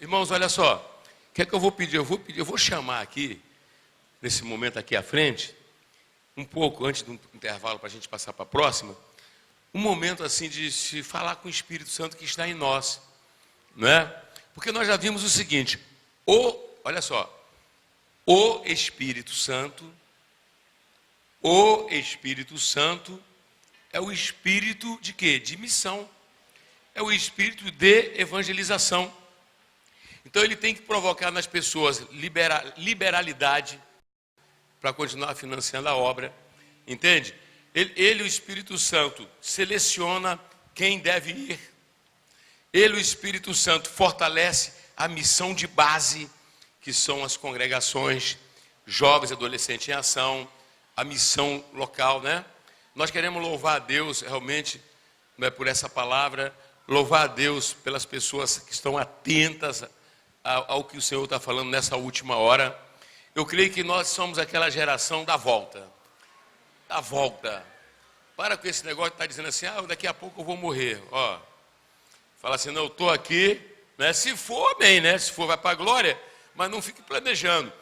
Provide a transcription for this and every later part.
Irmãos, olha só. O que é que eu vou pedir? Eu vou chamar aqui, nesse momento aqui à frente, um pouco antes do intervalo para a gente passar para a próxima, um momento assim de se falar com o Espírito Santo que está em nós, não é? Porque nós já vimos o seguinte, olha só, o Espírito Santo é o Espírito de quê? De missão, é o Espírito de evangelização. Então ele tem que provocar nas pessoas liberalidade para continuar financiando a obra, entende? Ele, o Espírito Santo, seleciona quem deve ir. Ele, o Espírito Santo, fortalece a missão de base, que são as congregações, jovens e adolescentes em ação, a missão local, né? Nós queremos louvar a Deus realmente, não é, por essa palavra, louvar a Deus pelas pessoas que estão atentas ao que o Senhor está falando nessa última hora. Eu creio que nós somos aquela geração da volta. Da volta. Para com esse negócio de estar dizendo assim, daqui a pouco eu vou morrer. Ó, fala assim, não, eu estou aqui, né? Se for, bem, né? Se for, vai para a glória, mas não fique planejando.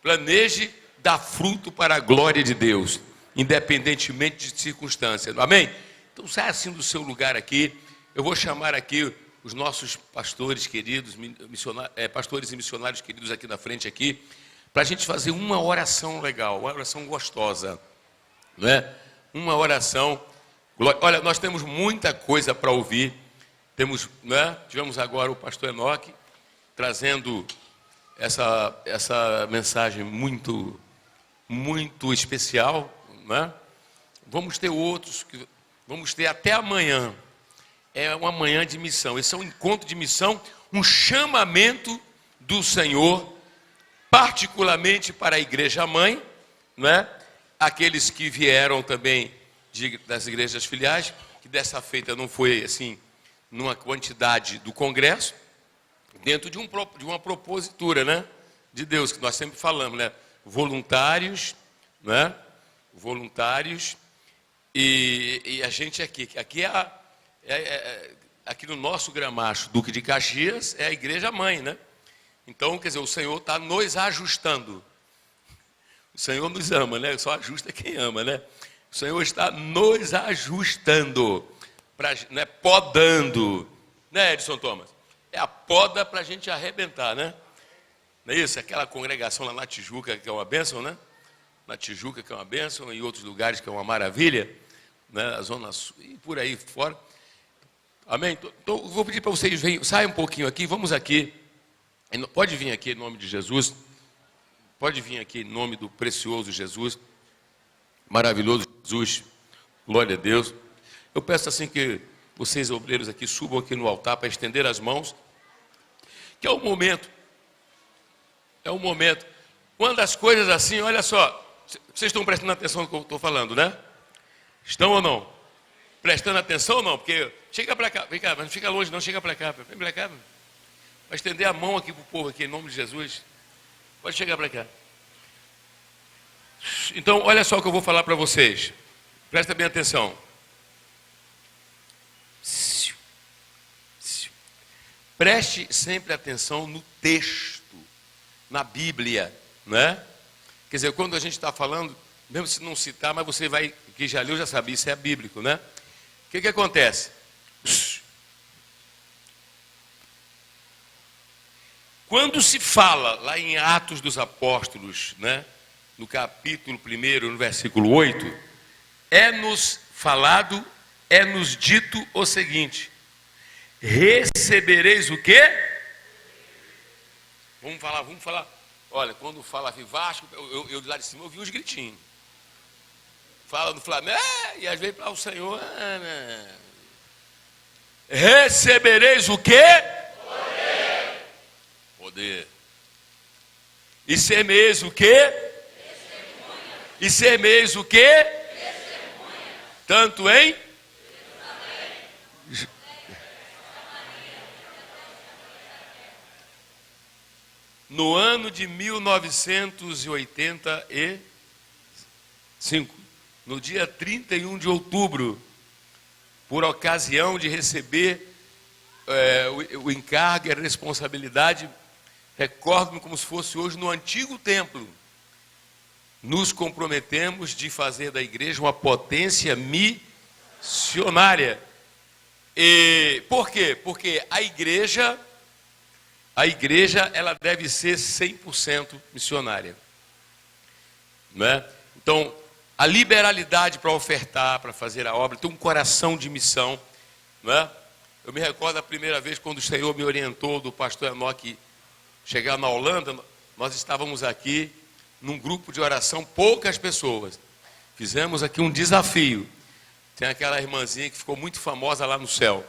Planeje dar fruto para a glória de Deus, independentemente de circunstâncias. Amém? Então sai assim do seu lugar aqui. Eu vou chamar aqui os nossos pastores queridos, pastores e missionários queridos aqui na frente aqui, para a gente fazer uma oração legal, uma oração gostosa, não é? Uma oração. Olha, nós temos muita coisa para ouvir. Tivemos agora o pastor Enoque trazendo essa mensagem muito, muito especial, né? Vamos ter outros, vamos ter até amanhã. É uma manhã de missão. Esse é um encontro de missão, um chamamento do Senhor, particularmente para a igreja mãe, né? Aqueles que vieram também das igrejas filiais, que dessa feita não foi assim, numa quantidade do congresso, dentro de uma propositura, né? De Deus, que nós sempre falamos, né? Voluntários, né? Voluntários, e a gente aqui aqui no nosso Gramacho, Duque de Caxias, é a igreja mãe, né? Então, quer dizer, o Senhor está nos ajustando. O Senhor nos ama, né? Só ajusta quem ama, né? O Senhor está nos ajustando, né? Podando, né, Edson Thomas? É a poda para a gente arrebentar, né? Não é isso? Aquela congregação lá na Tijuca, que é uma bênção, né? Na Tijuca, que é uma bênção, em outros lugares, que é uma maravilha, né? A Zona Sul e por aí fora. Amém? Então, vou pedir para vocês, saiam um pouquinho aqui, vamos aqui. Pode vir aqui em nome de Jesus. Pode vir aqui em nome do precioso Jesus. Maravilhoso Jesus. Glória a Deus. Eu peço assim que vocês, obreiros aqui, subam aqui no altar para estender as mãos. Que é o momento. É o momento. Quando as coisas assim, olha só. Vocês estão prestando atenção no que eu estou falando, né? Estão ou não? Prestando atenção ou não? Porque chega para cá, vem cá, mas não fica longe não, chega para cá. Vem para cá. Vai estender a mão aqui para o povo aqui, em nome de Jesus. Pode chegar para cá. Então, olha só o que eu vou falar para vocês. Presta bem atenção. Preste sempre atenção no texto, na Bíblia, né? Quer dizer, quando a gente está falando, mesmo se não citar, mas você vai, que já leu, já sabe, isso é bíblico, né? O que acontece? Quando se fala lá em Atos dos Apóstolos, né, no capítulo 1, no versículo 8, é-nos falado, é-nos dito o seguinte: recebereis o quê? Vamos falar. Olha, quando fala Vasco, eu de lá de cima ouvi uns gritinhos. Fala do Flamengo, e às vezes para o Senhor, recebereis o quê? Poder. E semeis o quê? Testemunha. E semeis o quê? Testemunha. Tanto em? No ano de 1985, no dia 31 de outubro, por ocasião de receber o encargo e a responsabilidade, recordo-me como se fosse hoje no antigo templo. Nos comprometemos de fazer da igreja uma potência missionária. E por quê? Porque a igreja ela deve ser 100% missionária, né? Então, a liberalidade para ofertar, para fazer a obra, ter um coração de missão, né? Eu me recordo da primeira vez quando o Senhor me orientou do pastor Enoque chegar na Holanda, nós estávamos aqui num grupo de oração, poucas pessoas. Fizemos aqui um desafio. Tem aquela irmãzinha que ficou muito famosa lá no céu,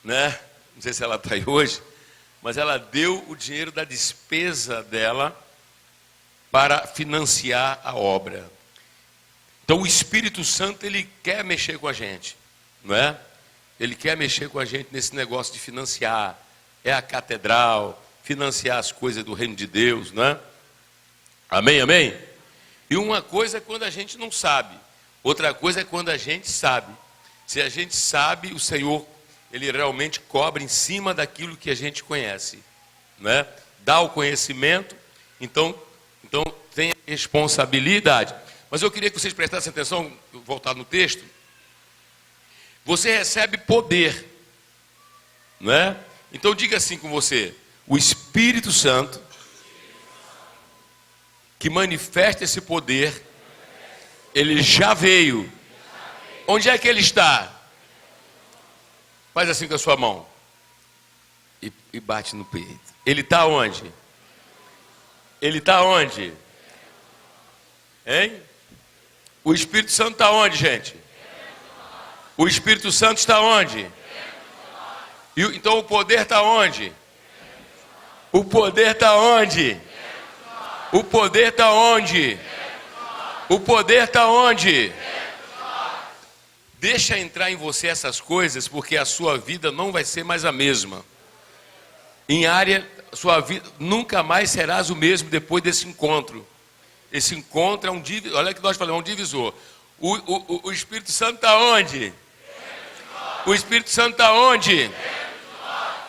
né? Não sei se ela está aí hoje, mas ela deu o dinheiro da despesa dela para financiar a obra. Então o Espírito Santo, ele quer mexer com a gente, não é? Ele quer mexer com a gente nesse negócio de financiar, a catedral, financiar as coisas do reino de Deus, não é? Amém, amém? E uma coisa é quando a gente não sabe, outra coisa é quando a gente sabe. Se a gente sabe, o Senhor, ele realmente cobra em cima daquilo que a gente conhece, né? Dá o conhecimento, então tem responsabilidade. Mas eu queria que vocês prestassem atenção, voltar no texto. Você recebe poder, não é? Então diga assim com você: o Espírito Santo que manifesta esse poder, ele já veio. Onde é que ele está? Faz assim com a sua mão e bate no peito. Ele está onde? Ele está onde? Hein? O Espírito Santo está onde, gente? O Espírito Santo está onde? Então o poder está onde? O poder está onde? O poder está onde? O poder está onde? Deixa entrar em você essas coisas, porque a sua vida não vai ser mais a mesma. Sua vida nunca mais serás o mesmo depois desse encontro. Esse encontro é um divisor. Olha que nós falamos, é um divisor. O Espírito Santo está onde? O Espírito Santo está onde?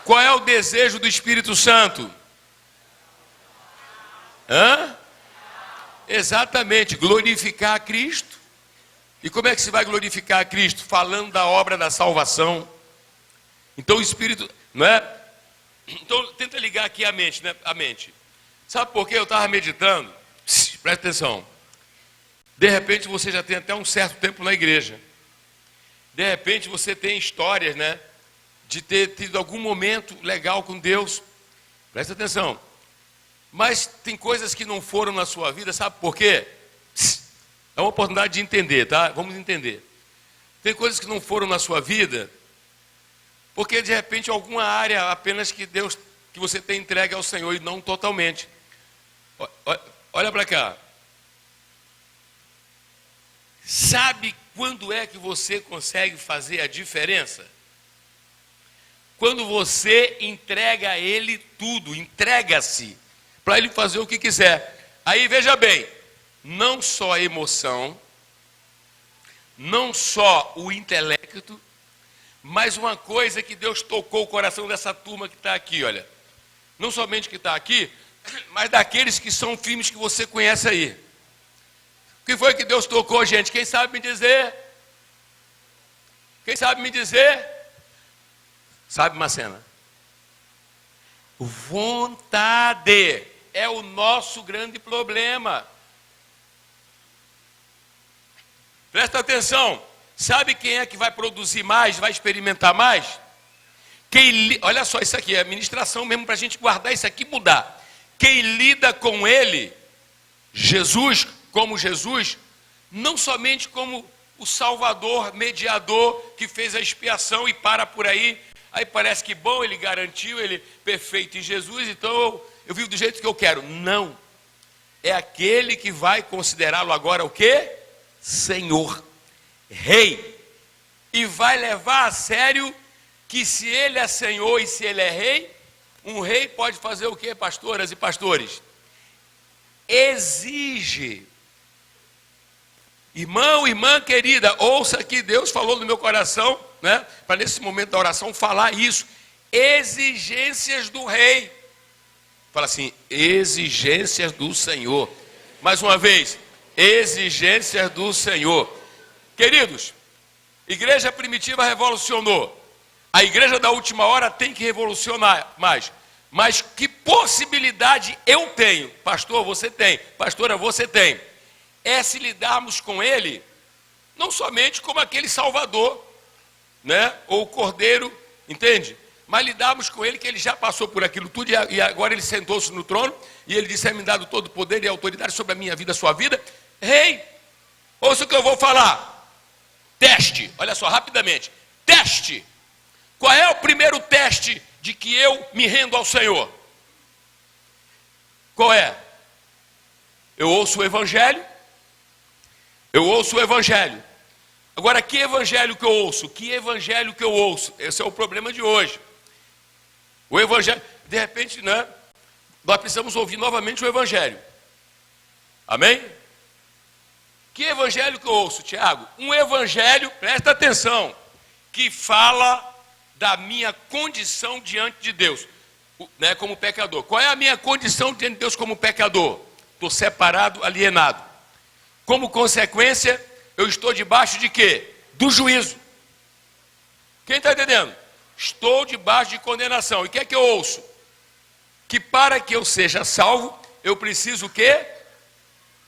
Qual é o desejo do Espírito Santo? Exatamente, glorificar a Cristo. E como é que se vai glorificar a Cristo? Falando da obra da salvação. Então o Espírito, não é? Então tenta ligar aqui a mente, né? A mente. Sabe por quê? Eu estava meditando. Presta atenção. De repente você já tem até um certo tempo na igreja. De repente você tem histórias, né? De ter tido algum momento legal com Deus. Presta atenção. Mas tem coisas que não foram na sua vida, sabe por quê? É uma oportunidade de entender, tá? Vamos entender. Tem coisas que não foram na sua vida, porque de repente alguma área apenas que você tem entregue ao Senhor e não totalmente. Olha para cá. Sabe quando é que você consegue fazer a diferença? Quando você entrega a Ele tudo, entrega-se para Ele fazer o que quiser. Aí veja bem, não só a emoção, não só o intelecto, mas uma coisa que Deus tocou o coração dessa turma que está aqui, olha. Não somente que está aqui, mas daqueles que são firmes que você conhece aí. O que foi que Deus tocou, gente? Quem sabe me dizer? Quem sabe me dizer? Sabe, Macena? Vontade é o nosso grande problema. Presta atenção. Sabe quem é que vai produzir mais, vai experimentar mais? Olha só, isso aqui é administração mesmo para a gente guardar isso aqui e mudar. Quem lida com Ele, Jesus, como Jesus, não somente como o Salvador, mediador, que fez a expiação e para por aí. Aí parece que bom, ele garantiu, ele perfeito em Jesus, então eu vivo do jeito que eu quero. Não. É aquele que vai considerá-lo agora o quê? Senhor, Rei. E vai levar a sério que se ele é Senhor e se ele é Rei, um rei pode fazer o quê, pastoras e pastores? Exige. Irmão, irmã querida, ouça que Deus falou no meu coração, né? Para nesse momento da oração falar isso. exigências do rei. Fala assim, exigências do Senhor. Mais uma vez, exigências do Senhor. Queridos, igreja primitiva revolucionou. A igreja da última hora tem que revolucionar mais. Mas que possibilidade eu tenho? Pastor, você tem. Pastora, você tem. É se lidarmos com ele, não somente como aquele Salvador, né? Ou o Cordeiro, entende? Mas lidarmos com ele, que ele já passou por aquilo tudo e agora ele sentou-se no trono e ele disse: é-me dado todo o poder e autoridade sobre a minha vida, a sua vida. Rei, ouça o que eu vou falar. Teste, olha só, rapidamente. Teste. Qual é o primeiro teste de que eu me rendo ao Senhor? Qual é? Eu ouço o Evangelho. Eu ouço o Evangelho. Agora, que Evangelho que eu ouço? Que Evangelho que eu ouço? Esse é o problema de hoje. O Evangelho, de repente, né? Nós precisamos ouvir novamente o Evangelho. Amém? Que Evangelho que eu ouço, Tiago? Um Evangelho, presta atenção, que fala da minha condição diante de Deus, né, como pecador. Qual é a minha condição diante de Deus como pecador? Estou separado, alienado. Como consequência, eu estou debaixo de quê? Do juízo. Quem está entendendo? Estou debaixo de condenação. E o que é que eu ouço? Que para que eu seja salvo, eu preciso o quê?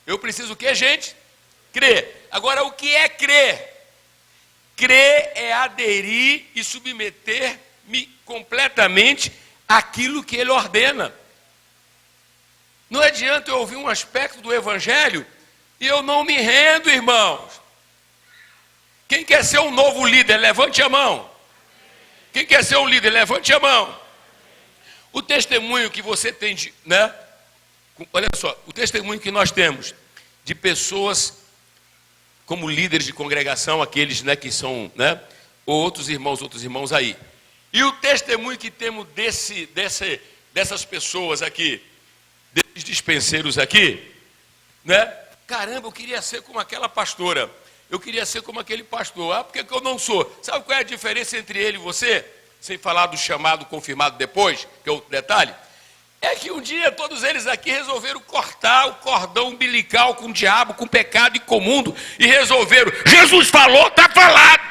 Eu preciso o quê, gente? Crer. Agora, o que é crer? Crer é aderir e submeter-me completamente àquilo que ele ordena. Não adianta eu ouvir um aspecto do Evangelho e eu não me rendo, irmãos. Quem quer ser um novo líder, levante a mão. Quem quer ser um líder, levante a mão. O testemunho que você tem, né? Olha só, o testemunho que nós temos de pessoas como líderes de congregação, aqueles, né, que são, né, outros irmãos aí. E o testemunho que temos dessas pessoas aqui, desses dispenseiros aqui, né? Caramba, eu queria ser como aquela pastora. Eu queria ser como aquele pastor. Ah, por que eu não sou? Sabe qual é a diferença entre ele e você? Sem falar do chamado confirmado depois, que é outro detalhe. É que um dia todos eles aqui resolveram cortar o cordão umbilical com o diabo, com o pecado e com o mundo. E resolveram, Jesus falou, está falado.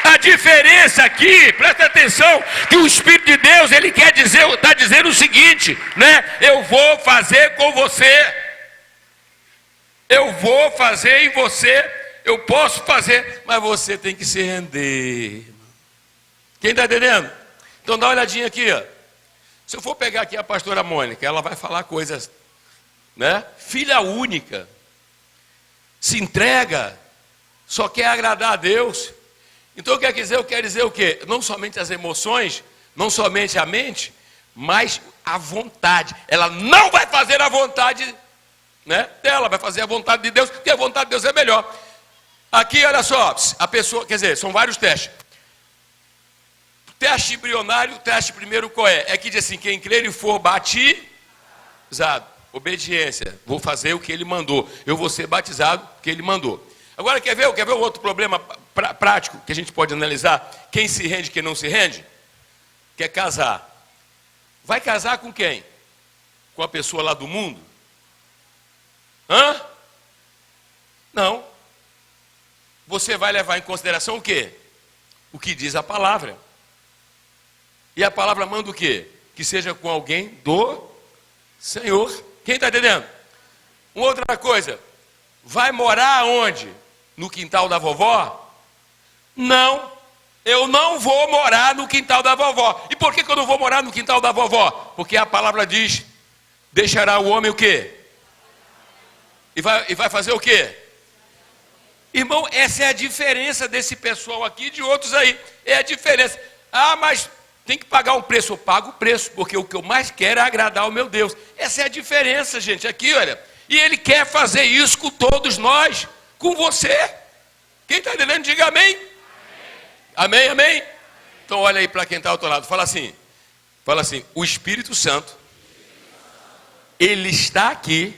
A diferença aqui, presta atenção, que o Espírito de Deus, ele quer dizer, está dizendo o seguinte, né? Eu vou fazer com você. Eu vou fazer em você. Eu posso fazer, mas você tem que se render. Quem está entendendo? Então dá uma olhadinha aqui, ó. Se eu for pegar aqui a pastora Mônica, ela vai falar coisas, né? Filha única, se entrega, só quer agradar a Deus. Então quer dizer, eu quero dizer o quê? Não somente as emoções, não somente a mente, mas a vontade. Ela não vai fazer a vontade, né, dela, vai fazer a vontade de Deus, porque a vontade de Deus é melhor. Aqui, olha só, a pessoa, quer dizer, são vários testes. O teste embrionário, o teste primeiro qual é? É que diz assim, quem crer e for batizado, obediência, vou fazer o que ele mandou, eu vou ser batizado porque ele mandou. Agora quer ver o outro problema prático que a gente pode analisar? Quem se rende, quem não se rende? Quer casar. Vai casar com quem? Com a pessoa lá do mundo? Hã? Não. Você vai levar em consideração o quê? O que diz a palavra. E a palavra manda o quê? Que seja com alguém do Senhor. Quem está entendendo? Uma outra coisa. Vai morar aonde? No quintal da vovó? Não, eu não vou morar no quintal da vovó. E por que eu não vou morar no quintal da vovó? Porque a palavra diz, deixará o homem o quê? E vai fazer o quê? Irmão, essa é a diferença desse pessoal aqui e de outros aí. É a diferença. Ah, mas tem que pagar um preço. Eu pago o preço, porque o que eu mais quero é agradar o meu Deus. Essa é a diferença, gente, aqui, olha. E Ele quer fazer isso com todos nós, com você. Quem está entendendo, diga amém. Amém, amém? Então olha aí para quem está ao teu lado. Fala assim, o Espírito Santo, Ele está aqui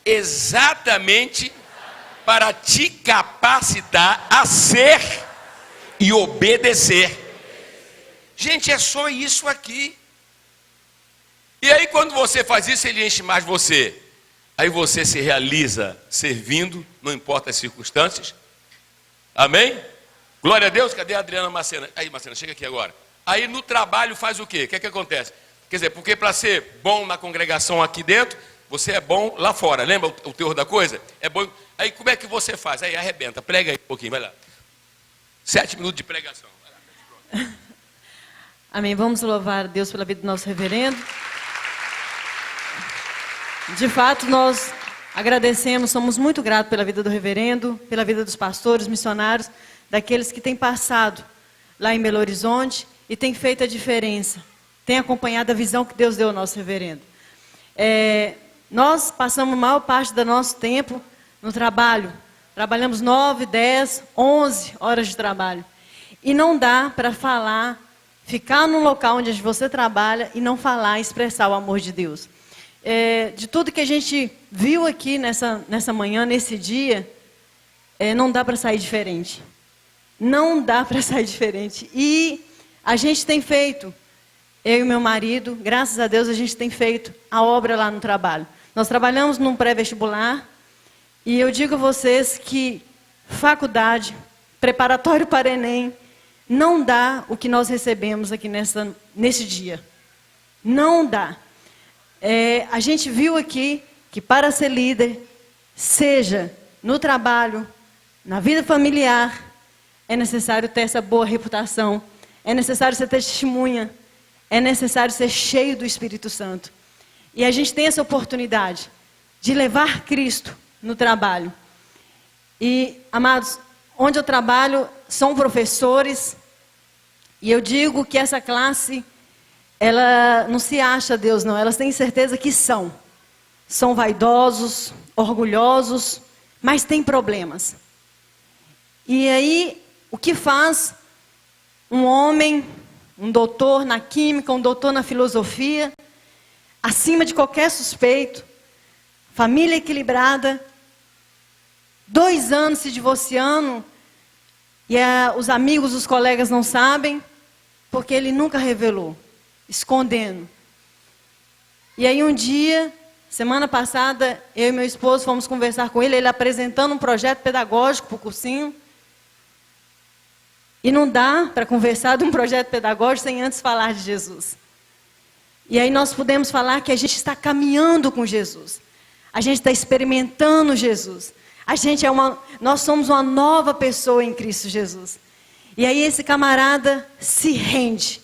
exatamente para te capacitar a ser e obedecer. Gente, é só isso aqui. E aí quando você faz isso, ele enche mais você. Aí você se realiza servindo, não importa as circunstâncias. Amém? Glória a Deus. Cadê a Adriana Macena? Aí, Macena, chega aqui agora. Aí no trabalho faz o quê? O que é que acontece? Quer dizer, porque para ser bom na congregação aqui dentro, você é bom lá fora. Lembra o teor da coisa? É bom. Aí como é que você faz? Aí arrebenta, prega aí um pouquinho, vai lá. 7 minutos de pregação. Vai lá. Amém. Vamos louvar a Deus pela vida do nosso reverendo. De fato, nós agradecemos, somos muito gratos pela vida do reverendo, pela vida dos pastores, missionários, daqueles que têm passado lá em Belo Horizonte e têm feito a diferença, têm acompanhado a visão que Deus deu ao nosso reverendo. Nós passamos a maior parte do nosso tempo no trabalho. Trabalhamos 9, 10, 11 horas de trabalho. E não dá para falar, ficar num local onde você trabalha e não falar, expressar o amor de Deus. De tudo que a gente viu aqui nessa manhã, nesse dia, não dá para sair diferente. Não dá para sair diferente. E a gente tem feito, eu e meu marido, graças a Deus, a gente tem feito a obra lá no trabalho. Nós trabalhamos num pré-vestibular e eu digo a vocês que faculdade, preparatório para Enem, não dá o que nós recebemos aqui nesse dia. Não dá. A gente viu aqui que para ser líder, seja no trabalho, na vida familiar, é necessário ter essa boa reputação, é necessário ser testemunha, é necessário ser cheio do Espírito Santo. E a gente tem essa oportunidade de levar Cristo no trabalho. E, amados, onde eu trabalho são professores, e eu digo que essa classe, ela não se acha Deus, não. Elas têm certeza que são. São vaidosos, orgulhosos, mas têm problemas. E aí, o que faz um homem, um doutor na química, um doutor na filosofia, acima de qualquer suspeito, família equilibrada, 2 anos se divorciando, e os amigos, os colegas não sabem, porque ele nunca revelou, escondendo. E aí um dia, semana passada, eu e meu esposo fomos conversar com ele apresentando um projeto pedagógico para o cursinho. E não dá para conversar de um projeto pedagógico sem antes falar de Jesus. E aí nós pudemos falar que a gente está caminhando com Jesus. A gente está experimentando Jesus. Nós somos uma nova pessoa em Cristo Jesus. E aí esse camarada se rende.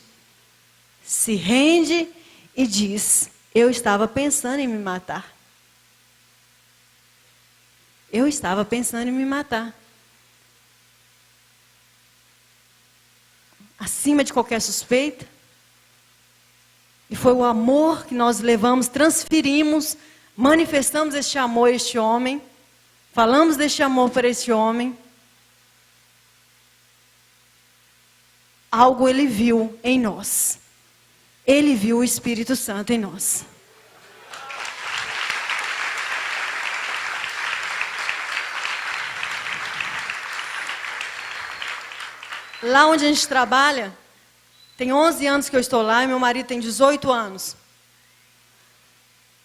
Se rende e diz: eu estava pensando em me matar. Eu estava pensando em me matar. Acima de qualquer suspeita. E foi o amor que nós levamos, transferimos, manifestamos este amor a este homem. Falamos deste amor para este homem. Algo ele viu em nós. Ele viu o Espírito Santo em nós. Lá onde a gente trabalha, tem 11 anos que eu estou lá e meu marido tem 18 anos.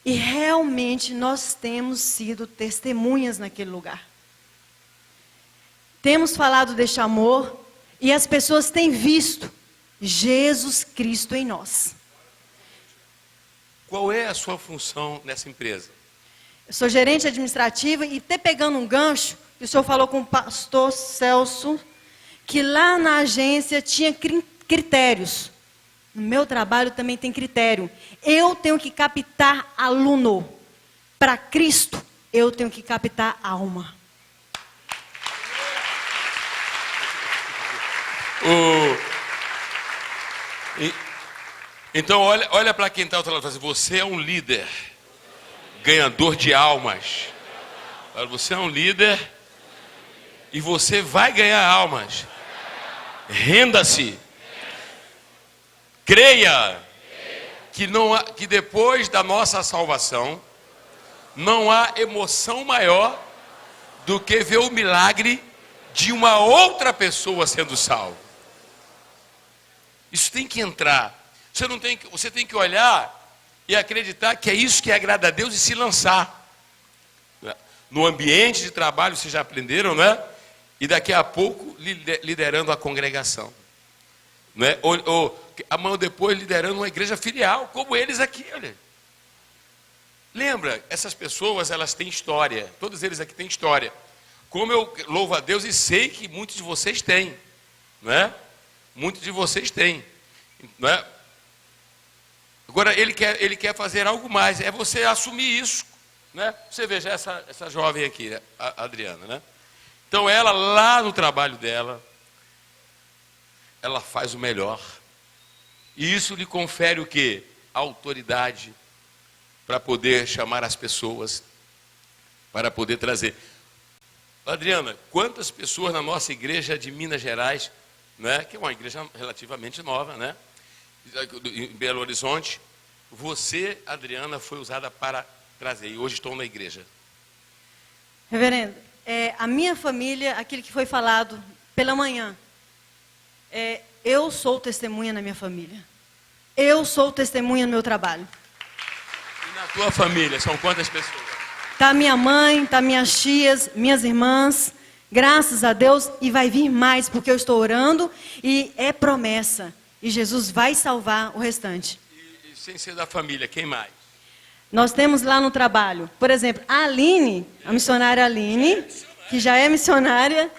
E realmente nós temos sido testemunhas naquele lugar. Temos falado deste amor e as pessoas têm visto Jesus Cristo em nós. Qual é a sua função nessa empresa? Eu sou gerente administrativa e até pegando um gancho, que o senhor falou com o pastor Celso, que lá na agência tinha critérios. No meu trabalho também tem critério. Eu tenho que captar aluno. Para Cristo, eu tenho que captar alma. Então olha para quem está ao teu lado. Você é um líder, ganhador de almas. Você é um líder e você vai ganhar almas. Renda-se. Creia que depois da nossa salvação não há emoção maior do que ver o milagre de uma outra pessoa sendo salva. Isso tem que entrar. Você tem que olhar e acreditar que é isso que agrada a Deus e se lançar. No ambiente de trabalho, vocês já aprenderam, né? E daqui a pouco liderando a congregação. Né? Ou amanhã ou depois liderando uma igreja filial, como eles aqui, olha. Lembra, essas pessoas, elas têm história. Todos eles aqui têm história. Como eu louvo a Deus e sei que muitos de vocês têm. Né? Muitos de vocês têm. Né? Agora, ele quer fazer algo mais. É você assumir isso. Né? Você veja essa jovem aqui, a Adriana. Né? Então, ela lá no trabalho dela, ela faz o melhor. E isso lhe confere o quê? Autoridade para poder chamar as pessoas, para poder trazer. Adriana, quantas pessoas na nossa igreja de Minas Gerais, né, que é uma igreja relativamente nova, né, em Belo Horizonte, você, Adriana, foi usada para trazer, e hoje estão na igreja. Reverendo, a minha família, aquilo que foi falado pela manhã, eu sou testemunha na minha família. Eu sou testemunha no meu trabalho. E na tua família, são quantas pessoas? Tá minha mãe, tá minhas tias, minhas irmãs, graças a Deus, e vai vir mais, porque eu estou orando, e é promessa, e Jesus vai salvar o restante. E sem ser da família, quem mais? Nós temos lá no trabalho, por exemplo, a Aline, a missionária Aline, que já é missionária.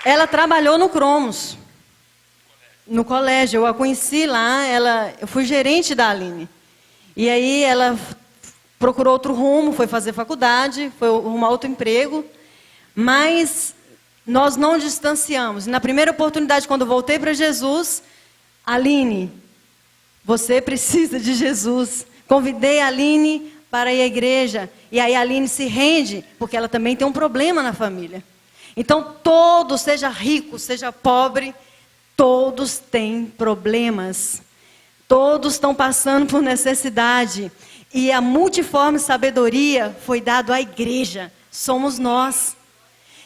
Ela trabalhou no Cromos, no colégio. Eu a conheci lá, eu fui gerente da Aline. E aí ela procurou outro rumo, foi fazer faculdade, foi arrumar outro emprego. Mas nós não distanciamos. Na primeira oportunidade, quando eu voltei para Jesus, Aline, você precisa de Jesus. Convidei a Aline para ir à igreja. E aí a Aline se rende, porque ela também tem um problema na família. Então, todos, seja rico, seja pobre, todos têm problemas. Todos estão passando por necessidade. E a multiforme sabedoria foi dada à igreja. Somos nós.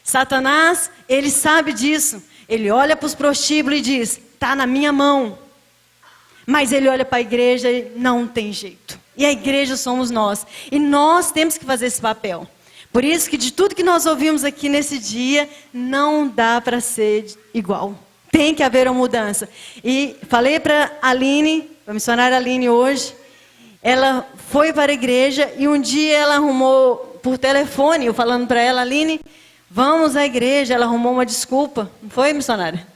Satanás, ele sabe disso. Ele olha para os prostíbulos e diz, está na minha mão. Mas ele olha para a igreja e não tem jeito. E a igreja somos nós. E nós temos que fazer esse papel. Por isso que de tudo que nós ouvimos aqui nesse dia, não dá para ser igual. Tem que haver uma mudança. E falei para a Aline, a missionária Aline hoje, ela foi para a igreja e um dia ela arrumou por telefone, eu falando para ela, Aline, vamos à igreja. Ela arrumou uma desculpa. Não foi, missionária?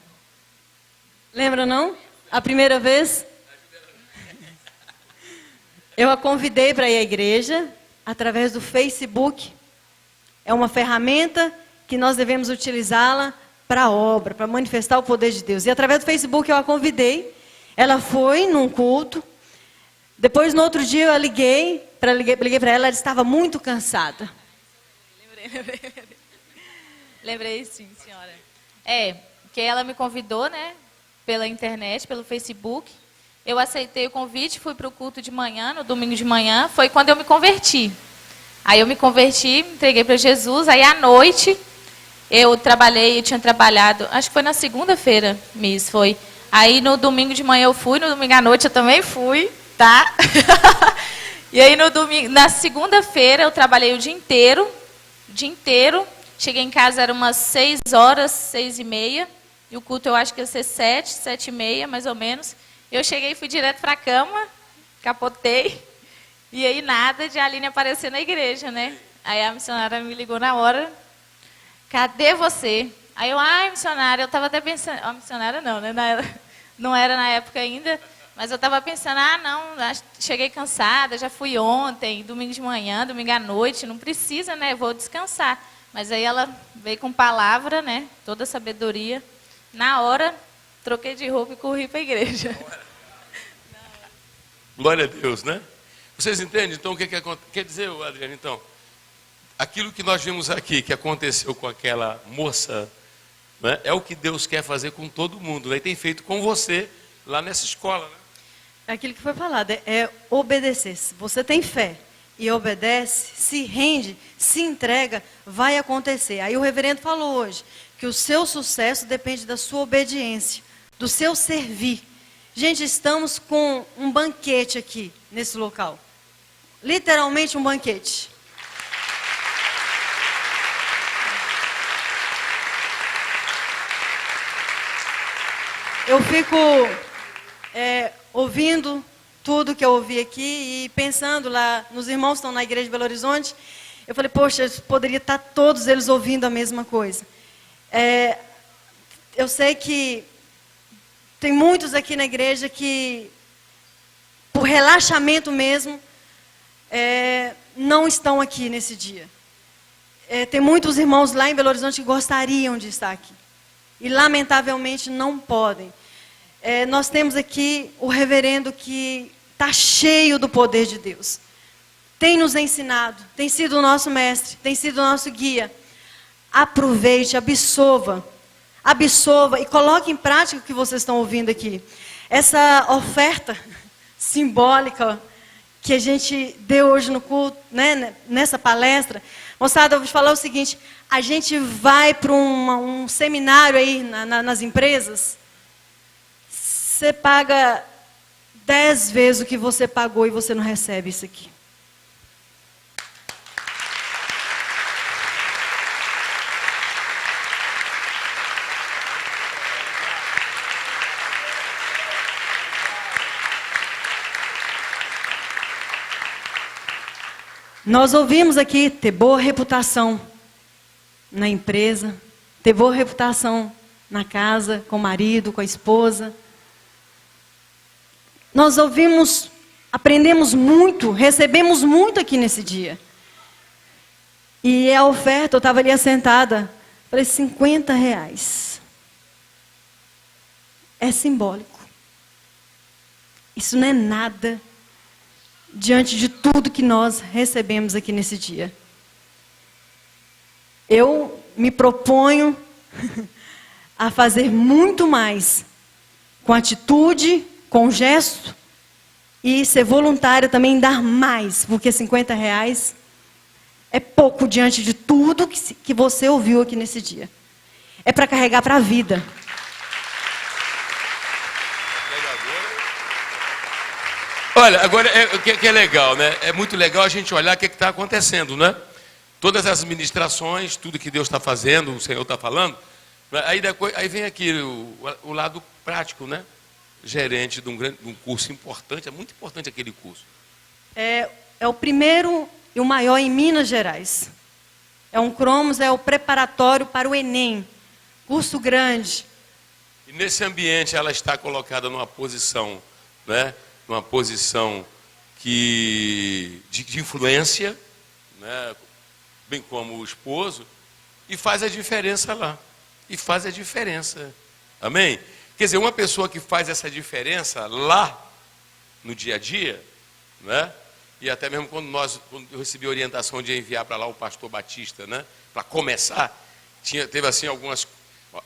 Lembra não? A primeira vez? Eu a convidei para ir à igreja através do Facebook. É uma ferramenta que nós devemos utilizá-la para a obra, para manifestar o poder de Deus. E através do Facebook eu a convidei. Ela foi num culto. Depois, no outro dia, eu liguei para ela. Ela estava muito cansada. Lembrei sim, senhora. Porque ela me convidou, né? Pela internet, pelo Facebook. Eu aceitei o convite, fui para o culto de manhã, no domingo de manhã. Foi quando eu me converti. Aí eu me converti, me entreguei para Jesus. Aí à noite eu tinha trabalhado, acho que foi na segunda-feira, Miss, foi. Aí no domingo de manhã eu fui, no domingo à noite eu também fui, tá? E aí na segunda-feira eu trabalhei o dia inteiro. Cheguei em casa, era umas 6 horas, 6h30. E o culto eu acho que ia ser 7, 7h30, mais ou menos. Eu cheguei e fui direto para a cama, capotei. E aí nada de Aline aparecer na igreja, né? Aí a missionária me ligou na hora. Cadê você? Aí eu, missionária, eu estava até pensando... A missionária não, né? Não era na época ainda. Mas eu estava pensando, cheguei cansada, já fui ontem, domingo de manhã, domingo à noite. Não precisa, né? Vou descansar. Mas aí ela veio com palavra, né? Toda a sabedoria. Na hora, troquei de roupa e corri para a igreja. Glória a Deus, né? Vocês entendem? Então, o que quer dizer, Adriano? Então, aquilo que nós vimos aqui, que aconteceu com aquela moça, né, é o que Deus quer fazer com todo mundo, né? E tem feito com você lá nessa escola, né? É aquilo que foi falado, é obedecer. Se você tem fé e obedece, se rende, se entrega, vai acontecer. Aí o reverendo falou hoje que o seu sucesso depende da sua obediência, do seu servir. Gente, estamos com um banquete aqui, nesse local. Literalmente um banquete. Eu fico ouvindo tudo que eu ouvi aqui e pensando lá nos irmãos que estão na igreja de Belo Horizonte. Eu falei, poxa, poderia estar todos eles ouvindo a mesma coisa. Eu sei que tem muitos aqui na igreja que, por relaxamento mesmo, não estão aqui nesse dia. Tem muitos irmãos lá em Belo Horizonte que gostariam de estar aqui. E, lamentavelmente, não podem. Nós temos aqui o reverendo que está cheio do poder de Deus. Tem nos ensinado, tem sido o nosso mestre, tem sido o nosso guia. Aproveite, absorva e coloque em prática o que vocês estão ouvindo aqui. Essa oferta simbólica que a gente deu hoje no culto, né, nessa palestra. Moçada, eu vou te falar o seguinte, a gente vai para um seminário aí nas empresas, você paga 10 vezes o que você pagou e você não recebe isso aqui. Nós ouvimos aqui ter boa reputação na empresa, ter boa reputação na casa, com o marido, com a esposa. Nós ouvimos, aprendemos muito, recebemos muito aqui nesse dia. E a oferta, eu estava ali assentada, falei, R$50. É simbólico. Isso não é nada diante de tudo que nós recebemos aqui nesse dia. Eu me proponho a fazer muito mais com atitude, com gesto e ser voluntária também, dar mais, porque R$50 é pouco diante de tudo que você ouviu aqui nesse dia. É para carregar para a vida. Olha, agora, o que é legal, né? É muito legal a gente olhar o que está acontecendo, né? Todas as ministrações, tudo que Deus está fazendo, o Senhor está falando. Aí vem aqui o lado prático, né? Gerente de um curso importante, é muito importante aquele curso. É o primeiro e o maior em Minas Gerais. O Cromos é o preparatório para o Enem. Curso grande. E nesse ambiente ela está colocada numa posição, né? Numa posição de influência, né? Bem como o esposo, e faz a diferença lá. E faz a diferença. Amém? Quer dizer, uma pessoa que faz essa diferença lá, no dia a dia, né? E até mesmo quando eu recebi a orientação de enviar para lá o pastor Batista, né? Para começar, teve assim algumas...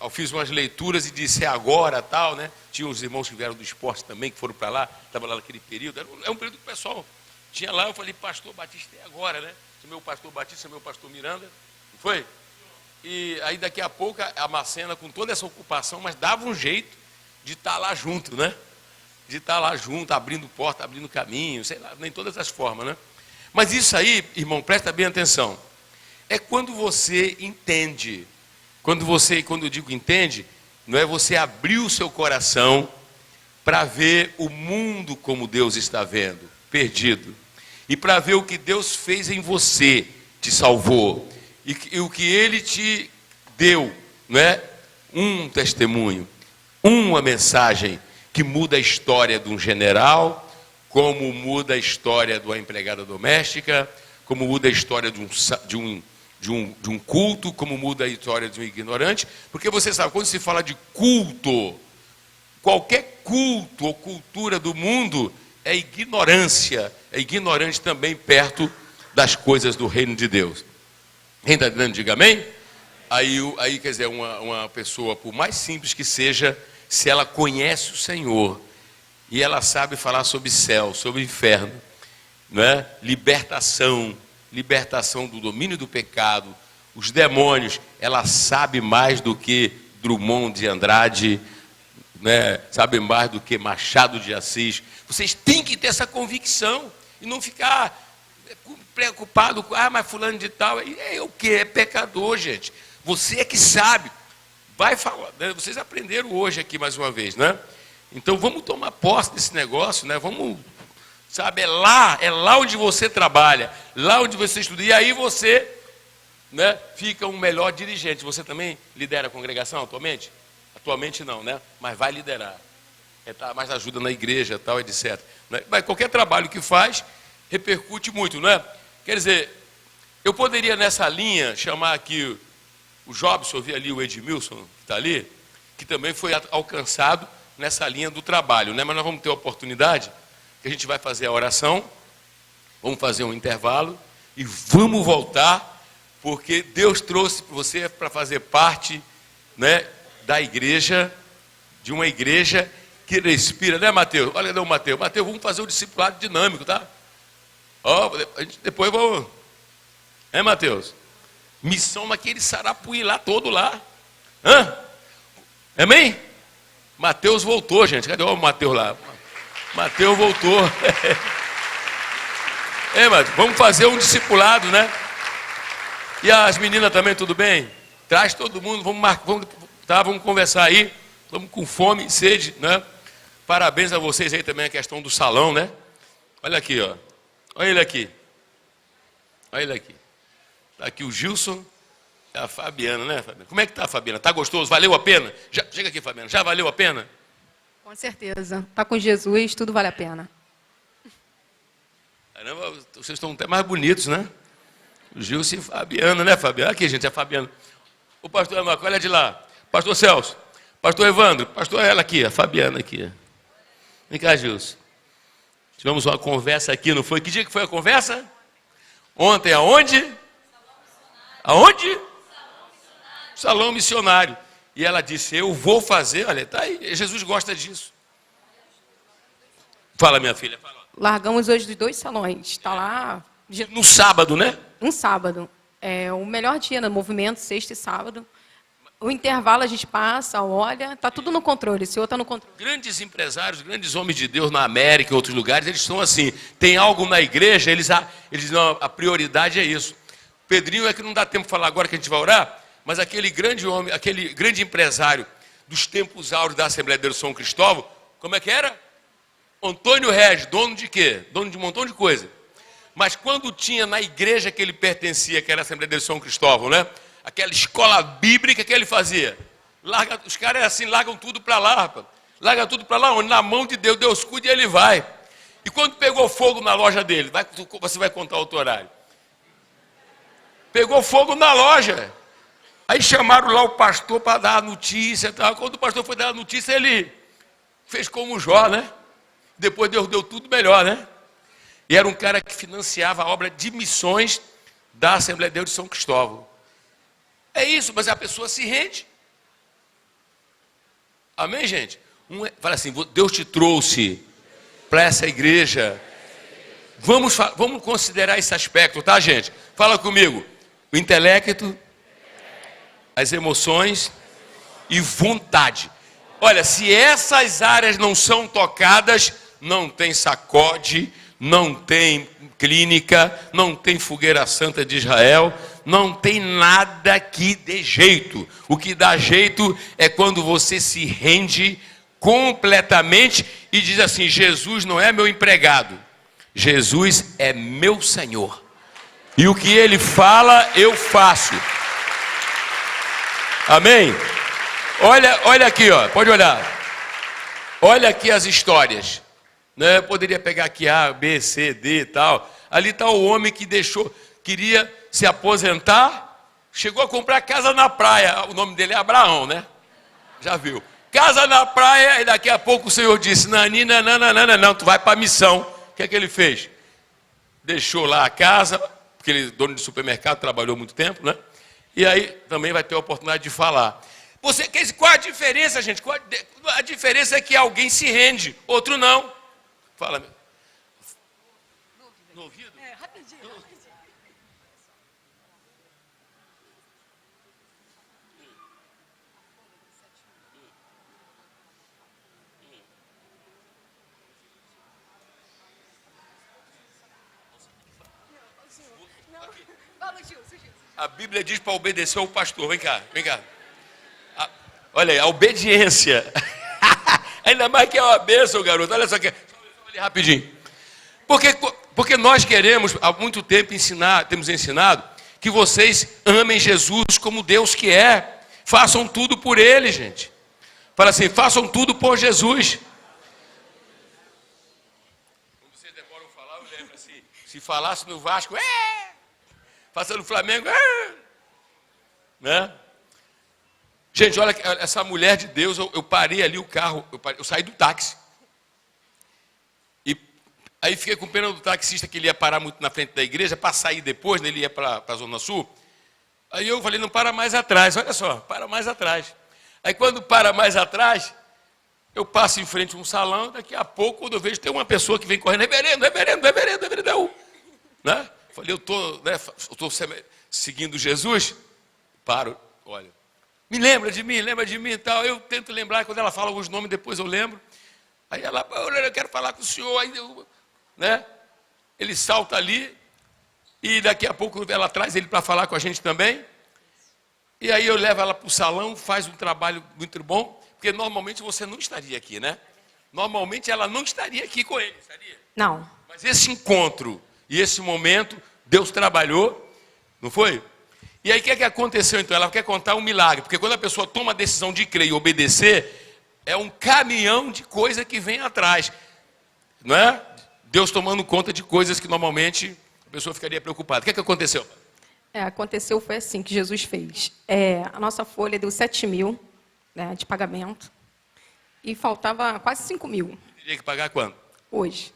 Eu fiz umas leituras e disse agora, tal, né? Tinha uns irmãos que vieram do esporte também, que foram para lá, estavam lá naquele período. É um período que o pessoal tinha lá, eu falei, pastor Batista, é agora, né? Chamei o pastor Batista, chamei o pastor Miranda, não foi? E aí daqui a pouco a Macena, com toda essa ocupação, mas dava um jeito de estar lá junto, né? De estar lá junto, abrindo porta, abrindo caminho, sei lá, nem todas as formas, né? Mas isso aí, irmão, presta bem atenção. É quando você entende. Quando eu digo entende, não é você abrir o seu coração para ver o mundo como Deus está vendo, perdido. E para ver o que Deus fez em você, te salvou. E o que Ele te deu, não é? Um testemunho, uma mensagem que muda a história de um general, como muda a história de uma empregada doméstica, como muda a história de um culto, como muda a história de um ignorante. Porque você sabe, quando se fala de culto, qualquer culto ou cultura do mundo é ignorância, é ignorante também perto das coisas do reino de Deus. Quem está dizendo, diga amém? Aí quer dizer, uma pessoa, por mais simples que seja, se ela conhece o Senhor, E ela sabe falar sobre céu, sobre inferno, né? Libertação do domínio do pecado, os demônios. Ela sabe mais do que Drummond de Andrade, né? Sabe mais do que Machado de Assis. Vocês têm que ter essa convicção e não ficar preocupado com, mas fulano de tal, é o que? É pecador, gente. Você é que sabe. Vai falar, né? Vocês aprenderam hoje aqui mais uma vez, né? Então vamos tomar posse desse negócio, né? Vamos, sabe, é lá onde você trabalha, lá onde você estuda, e aí você, né, fica um melhor dirigente. Você também lidera a congregação atualmente? Atualmente não, né? Mas vai liderar. Mais ajuda na igreja, tal, etc. Mas qualquer trabalho que faz repercute muito, né? Quer dizer, eu poderia nessa linha chamar aqui o Jobson, eu vi ali o Edmilson, que está ali, que também foi alcançado nessa linha do trabalho, né? Mas nós vamos ter a oportunidade, que a gente vai fazer a oração, vamos fazer um intervalo e vamos voltar, porque Deus trouxe você para fazer parte, né, da igreja, de uma igreja que respira, né, Mateus? Olha, não, Mateus, vamos fazer um discipulado dinâmico, tá? A gente depois vamos, Mateus? Missão naquele sarapuí lá, todo lá. Amém? Mateus voltou, gente. Cadê o Mateus lá? Mateus voltou. Mateus, vamos fazer um discipulado, né? E as meninas também, tudo bem? Traz todo mundo, vamos conversar aí. Estamos com fome e sede, né? Parabéns a vocês aí também, a questão do salão, né? Olha aqui, ó. Olha ele aqui. Olha ele aqui. Está aqui o Gilson e a Fabiana, né, Fabiana? Como é que está, Fabiana? Está gostoso? Valeu a pena? Chega aqui, Fabiana. Já valeu a pena? Com certeza. Está com Jesus, tudo vale a pena. Caramba, vocês estão até mais bonitos, né? O Gilson e a Fabiana, né, Fabiana? Aqui, gente, a Fabiana. O pastor Emaco, olha de lá. Pastor Celso. Pastor Evandro. Pastor ela aqui, a Fabiana aqui. Vem cá, Gilson. Tivemos uma conversa aqui, não foi? Que dia que foi a conversa? Ontem, aonde? Aonde? Salão missionário. E ela disse, eu vou fazer, olha, tá aí, Jesus gosta disso. Fala, minha filha, fala. Largamos hoje dos 2 salões, está lá... No sábado, né? Um sábado. É o melhor dia no movimento, sexta e sábado. O intervalo a gente passa, olha, está tudo no controle, o Senhor está no controle. Grandes empresários, grandes homens de Deus na América e outros lugares, eles são assim, tem algo na igreja, eles não, a prioridade é isso. Pedrinho é que não dá tempo de falar agora que a gente vai orar, mas aquele grande homem, aquele grande empresário dos tempos áureos da Assembleia de Deus São Cristóvão, como é que era? Antônio Regis, dono de quê? Dono de um montão de coisa. Mas quando tinha na igreja que ele pertencia, que era a Assembleia de Deus São Cristóvão, né? Aquela escola bíblica que ele fazia. Os caras assim, largam tudo para lá, rapaz. Larga tudo para lá, onde? Na mão de Deus, Deus cuida e ele vai. E quando pegou fogo na loja dele, você vai contar outro horário. Pegou fogo na loja. Aí chamaram lá o pastor para dar a notícia. Tal. Quando o pastor foi dar a notícia, ele fez como Jó, né? Depois Deus deu tudo melhor, né? E era um cara que financiava a obra de missões da Assembleia de Deus de São Cristóvão. É isso, mas a pessoa se rende. Amém, gente? Fala assim, Deus te trouxe para essa igreja. Vamos considerar esse aspecto, tá, gente? Fala comigo. O intelecto, as emoções e vontade. Olha, se essas áreas não são tocadas, não tem sacode, não tem clínica, não tem fogueira santa de Israel, não tem nada que dê jeito. O que dá jeito é quando você se rende completamente e diz assim, Jesus não é meu empregado, Jesus é meu Senhor. E o que Ele fala, eu faço. Amém? Olha aqui, ó, pode olhar. Olha aqui as histórias. Né? Eu poderia pegar aqui A, B, C, D e tal. Ali está o homem que queria se aposentar, chegou a comprar casa na praia. O nome dele é Abraão, né? Já viu? Casa na praia, e daqui a pouco o Senhor disse, não, tu vai para a missão. O que é que ele fez? Deixou lá a casa, porque ele, dono de supermercado, trabalhou muito tempo, né? E aí também vai ter a oportunidade de falar. Qual a diferença, gente? A diferença é que alguém se rende, outro não. Fala, meu. No ouvido? Rapidinho. A Bíblia diz para obedecer ao pastor. Vem cá, vem cá. Olha aí, a obediência. Ainda mais que é uma bênção, garoto. Olha só aqui. Ali rapidinho. Porque nós queremos, há muito tempo, temos ensinado que vocês amem Jesus como Deus que é. Façam tudo por Ele, gente. Fala assim, façam tudo por Jesus. Quando vocês demoram a falar, eu lembro assim, se falasse no Vasco, faça no Flamengo, né? Gente, olha, essa mulher de Deus, eu parei ali o carro, eu saí do táxi. E aí fiquei com pena do taxista que ele ia parar muito na frente da igreja, para sair depois, né, ele ia para a Zona Sul. Aí eu falei, não, para mais atrás, olha só, para mais atrás. Aí quando para mais atrás, eu passo em frente a um salão, daqui a pouco, quando eu vejo, tem uma pessoa que vem correndo, reverendo, né? Falei, eu estou seguindo Jesus, paro, olha. Me lembra de mim e tal. Eu tento lembrar, quando ela fala alguns nomes, depois eu lembro. Aí ela, eu quero falar com o senhor. Aí né? Ele salta ali, e daqui a pouco ela traz ele para falar com a gente também. E aí eu levo ela para o salão, faz um trabalho muito bom, porque normalmente você não estaria aqui, né? Normalmente ela não estaria aqui com ele, estaria? Não. Mas esse encontro e esse momento, Deus trabalhou, não foi? E aí o que é que aconteceu então? Ela quer contar um milagre, porque quando a pessoa toma a decisão de crer e obedecer, é um caminhão de coisa que vem atrás, não é? Deus tomando conta de coisas que normalmente a pessoa ficaria preocupada. O que é que aconteceu? Aconteceu, foi assim que Jesus fez. A nossa folha deu 7 mil, né, de pagamento, e faltava quase 5 mil. Teria que pagar quando? Hoje.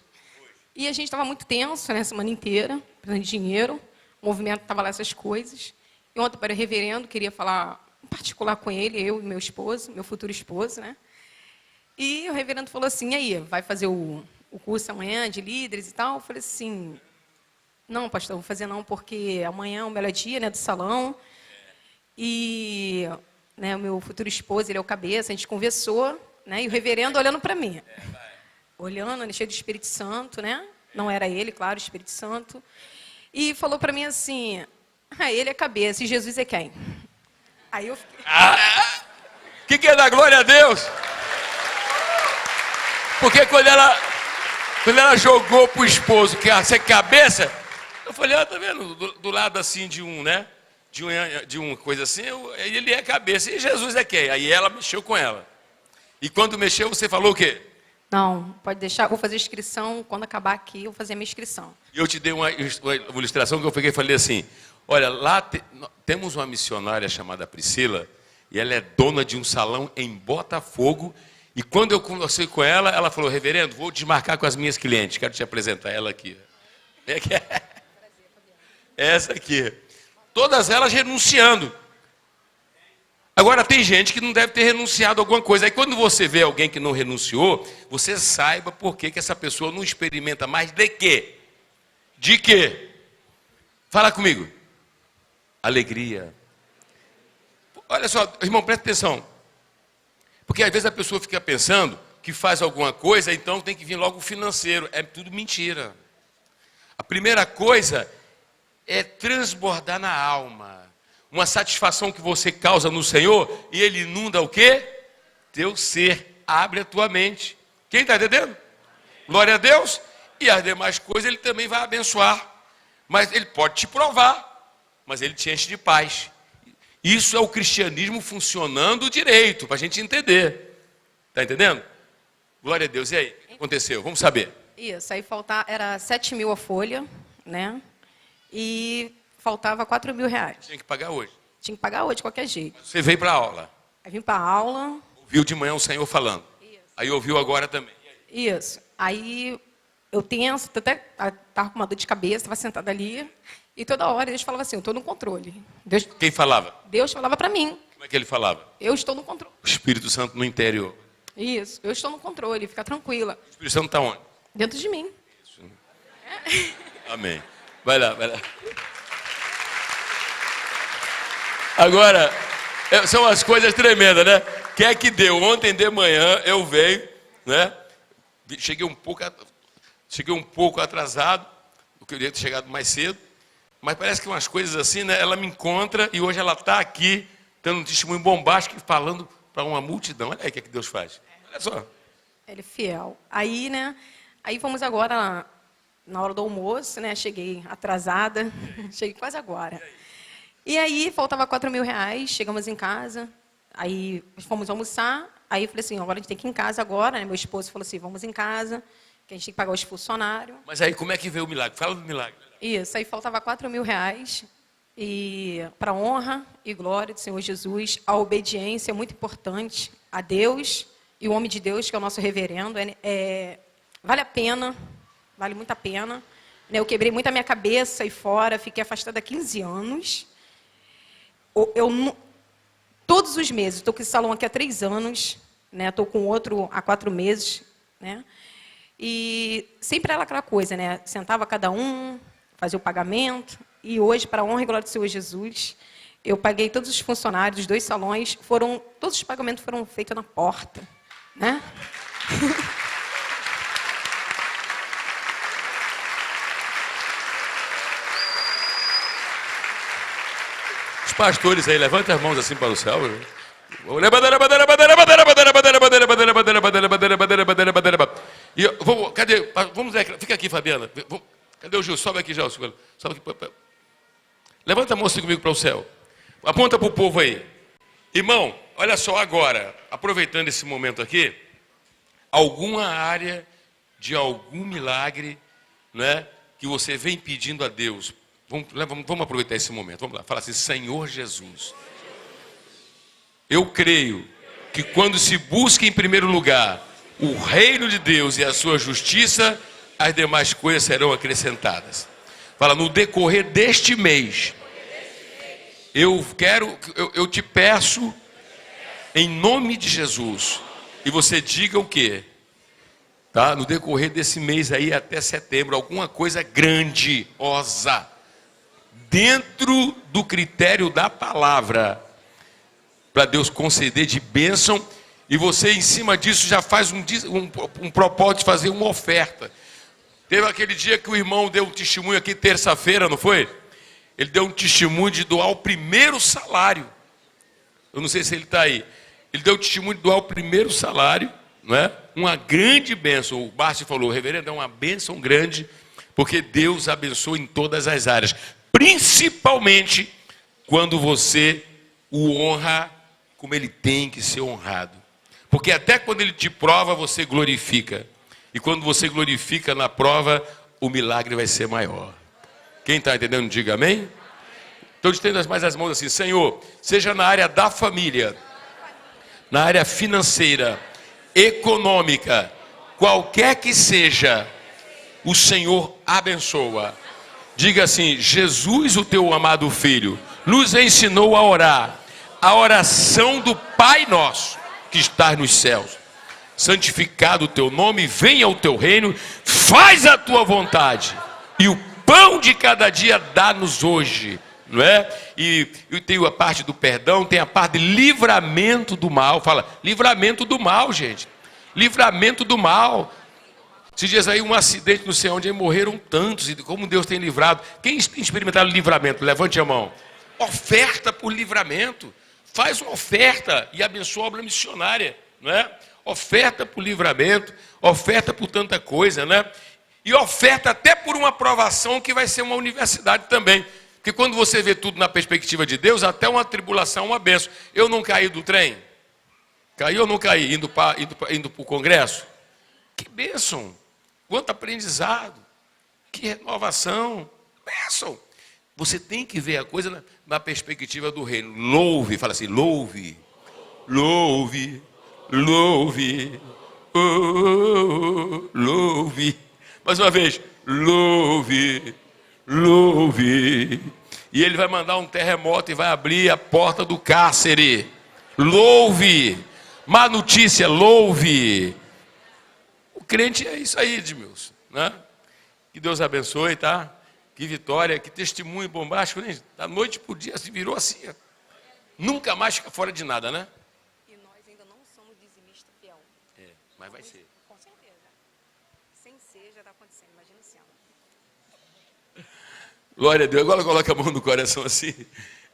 E a gente estava muito tenso, né, a semana inteira, precisando de dinheiro, o movimento estava lá, essas coisas. E ontem, para o reverendo, queria falar em particular com ele, eu e meu esposo, meu futuro esposo, né? E o reverendo falou assim, e aí, vai fazer o curso amanhã de líderes e tal? Eu falei assim, não, pastor, vou fazer não, porque amanhã é o melhor dia, né, do salão. E né, o meu futuro esposo, ele é o cabeça, a gente conversou, né? E o reverendo olhando para mim. Olhando, ele cheio do Espírito Santo, né? Não era ele, claro, o Espírito Santo. E falou para mim assim, ele é cabeça e Jesus é quem? Aí eu fiquei... Que é da glória a Deus? Porque quando ela jogou pro esposo que ia ser cabeça, eu falei, tá vendo? Do lado assim de um, né? De uma coisa assim, ele é cabeça e Jesus é quem? Aí ela mexeu com ela. E quando mexeu, você falou o quê? Não, pode deixar, vou fazer inscrição, quando acabar aqui, eu vou fazer a minha inscrição. E eu te dei uma ilustração que eu peguei e falei assim, olha, lá temos uma missionária chamada Priscila, e ela é dona de um salão em Botafogo, e quando eu conversei com ela, ela falou, reverendo, vou desmarcar com as minhas clientes, quero te apresentar ela aqui. Essa aqui. Todas elas renunciando. Agora, tem gente que não deve ter renunciado a alguma coisa. Aí, quando você vê alguém que não renunciou, você saiba por que essa pessoa não experimenta mais de quê? De quê? Fala comigo. Alegria. Olha só, irmão, presta atenção. Porque, às vezes, a pessoa fica pensando que faz alguma coisa, então tem que vir logo o financeiro. É tudo mentira. A primeira coisa é transbordar na alma. Uma satisfação que você causa no Senhor e Ele inunda o quê? Teu ser. Abre a tua mente. Quem está entendendo? Glória a Deus. E as demais coisas Ele também vai abençoar. Mas Ele pode te provar. Mas Ele te enche de paz. Isso é o cristianismo funcionando direito, para a gente entender. Está entendendo? Glória a Deus. E aí? O que aconteceu? Vamos saber. Isso, aí era 7 mil a folha, né? E faltava 4 mil reais. Tinha que pagar hoje. Tinha que pagar hoje, de qualquer jeito. Você veio para a aula. Aí vim para a aula. Ouviu de manhã o Senhor falando. Isso. Aí ouviu agora também. Isso. Aí eu tenso, até estava com uma dor de cabeça, estava sentada ali. E toda hora Deus falava assim, eu estou no controle. Quem falava? Deus falava para mim. Como é que ele falava? Eu estou no controle. O Espírito Santo no interior. Isso, eu estou no controle, fica tranquila. O Espírito Santo está onde? Dentro de mim. Amém. Vai lá, vai lá. Agora, são as coisas tremendas, né? Que é que deu? Ontem de manhã eu venho, né? Cheguei um pouco atrasado, eu queria ter chegado mais cedo, mas parece que umas coisas assim, né? Ela me encontra e hoje ela está aqui, dando um testemunho bombástico e falando para uma multidão. Olha aí o que é que Deus faz. Olha só. Ele é fiel. Aí, né? Aí fomos agora na hora do almoço, né? Cheguei atrasada, cheguei quase agora. E aí faltava R$4.000, chegamos em casa, aí fomos almoçar, aí eu falei assim, agora a gente tem que ir em casa agora, né? Meu esposo falou assim, vamos em casa, que a gente tem que pagar os funcionários. Mas aí como é que veio o milagre? Fala do milagre. Isso, aí faltava R$4.000, e para honra e glória do Senhor Jesus, a obediência é muito importante a Deus e o homem de Deus, que é o nosso reverendo, vale a pena, vale muito a pena. Eu quebrei muito a minha cabeça aí fora, fiquei afastada há 15 anos. Todos os meses, estou com esse salão aqui há 3 anos, né? Estou com outro há 4 meses, né? E sempre era aquela coisa, né? Sentava cada um, fazia o pagamento, e hoje, para a honra e glória do Senhor Jesus, eu paguei todos os funcionários dos 2 salões, todos os pagamentos foram feitos na porta, né? Os pastores aí, levantem as mãos assim para o céu. E cadê? Vamos ver, fica aqui, Fabiana. Cadê o Gil? Sobe aqui já. Sobe aqui. Levanta a mão assim comigo para o céu. Aponta para o povo aí. Irmão, olha só agora, aproveitando esse momento aqui, alguma área de algum milagre, né, que você vem pedindo a Deus. Vamos aproveitar esse momento. Vamos lá. Fala assim, Senhor Jesus. Eu creio que quando se busca em primeiro lugar o reino de Deus e a sua justiça, as demais coisas serão acrescentadas. Fala, no decorrer deste mês, eu te peço, em nome de Jesus, e você diga o quê? Tá? No decorrer desse mês aí até setembro, alguma coisa grandiosa, dentro do critério da palavra, para Deus conceder de bênção, e você em cima disso já faz um propósito de fazer uma oferta. Teve aquele dia que o irmão deu um testemunho aqui, terça-feira, não foi? Ele deu um testemunho de doar o primeiro salário. Eu não sei se ele está aí. Ele deu o testemunho de doar o primeiro salário, não é? Uma grande bênção. O Bárcio falou, reverendo, é uma bênção grande, porque Deus abençoa em todas as áreas. Principalmente quando você o honra como ele tem que ser honrado. Porque até quando ele te prova, você glorifica. E quando você glorifica na prova, o milagre vai ser maior. Quem está entendendo, diga amém. Então, estenda mais as mãos assim, Senhor, seja na área da família, na área financeira, econômica, qualquer que seja, o Senhor abençoa. Diga assim, Jesus, o teu amado Filho, nos ensinou a orar, a oração do Pai nosso, que está nos céus. Santificado o teu nome, venha o teu reino, faz a tua vontade. E o pão de cada dia dá-nos hoje, não é? E tem a parte do perdão, tem a parte de livramento do mal. Fala, livramento do mal, gente. Livramento do mal. Esses dias aí um acidente não sei onde, aí morreram tantos, e como Deus tem livrado. Quem tem experimentado livramento? Levante a mão. Oferta por livramento. Faz uma oferta e abençoa a obra missionária, não é? Oferta por livramento, oferta por tanta coisa, né? E oferta até por uma aprovação que vai ser uma universidade também. Porque quando você vê tudo na perspectiva de Deus, até uma tribulação é uma bênção. Eu não caí do trem? Caí ou não caí? Indo para o congresso? Que bênção! Quanto aprendizado! Que renovação! Bênção! Você tem que ver a coisa na perspectiva do reino. Louve, fala assim, louve, louve, louve, oh, louve. Mais uma vez, louve, louve. e ele vai mandar um terremoto e vai abrir a porta do cárcere. Louve! Má notícia, louve! O crente é isso aí, Edmilson, né? Que Deus abençoe, tá? Que vitória, que testemunho bombástico, né? Da noite por dia se virou assim. Nunca mais fica fora de nada, né? E nós ainda não somos dizimista fiel. É, mas vai ser. Com certeza. Sem ser, já está acontecendo. Imagina sendo. Glória a Deus. Agora coloca a mão no coração assim,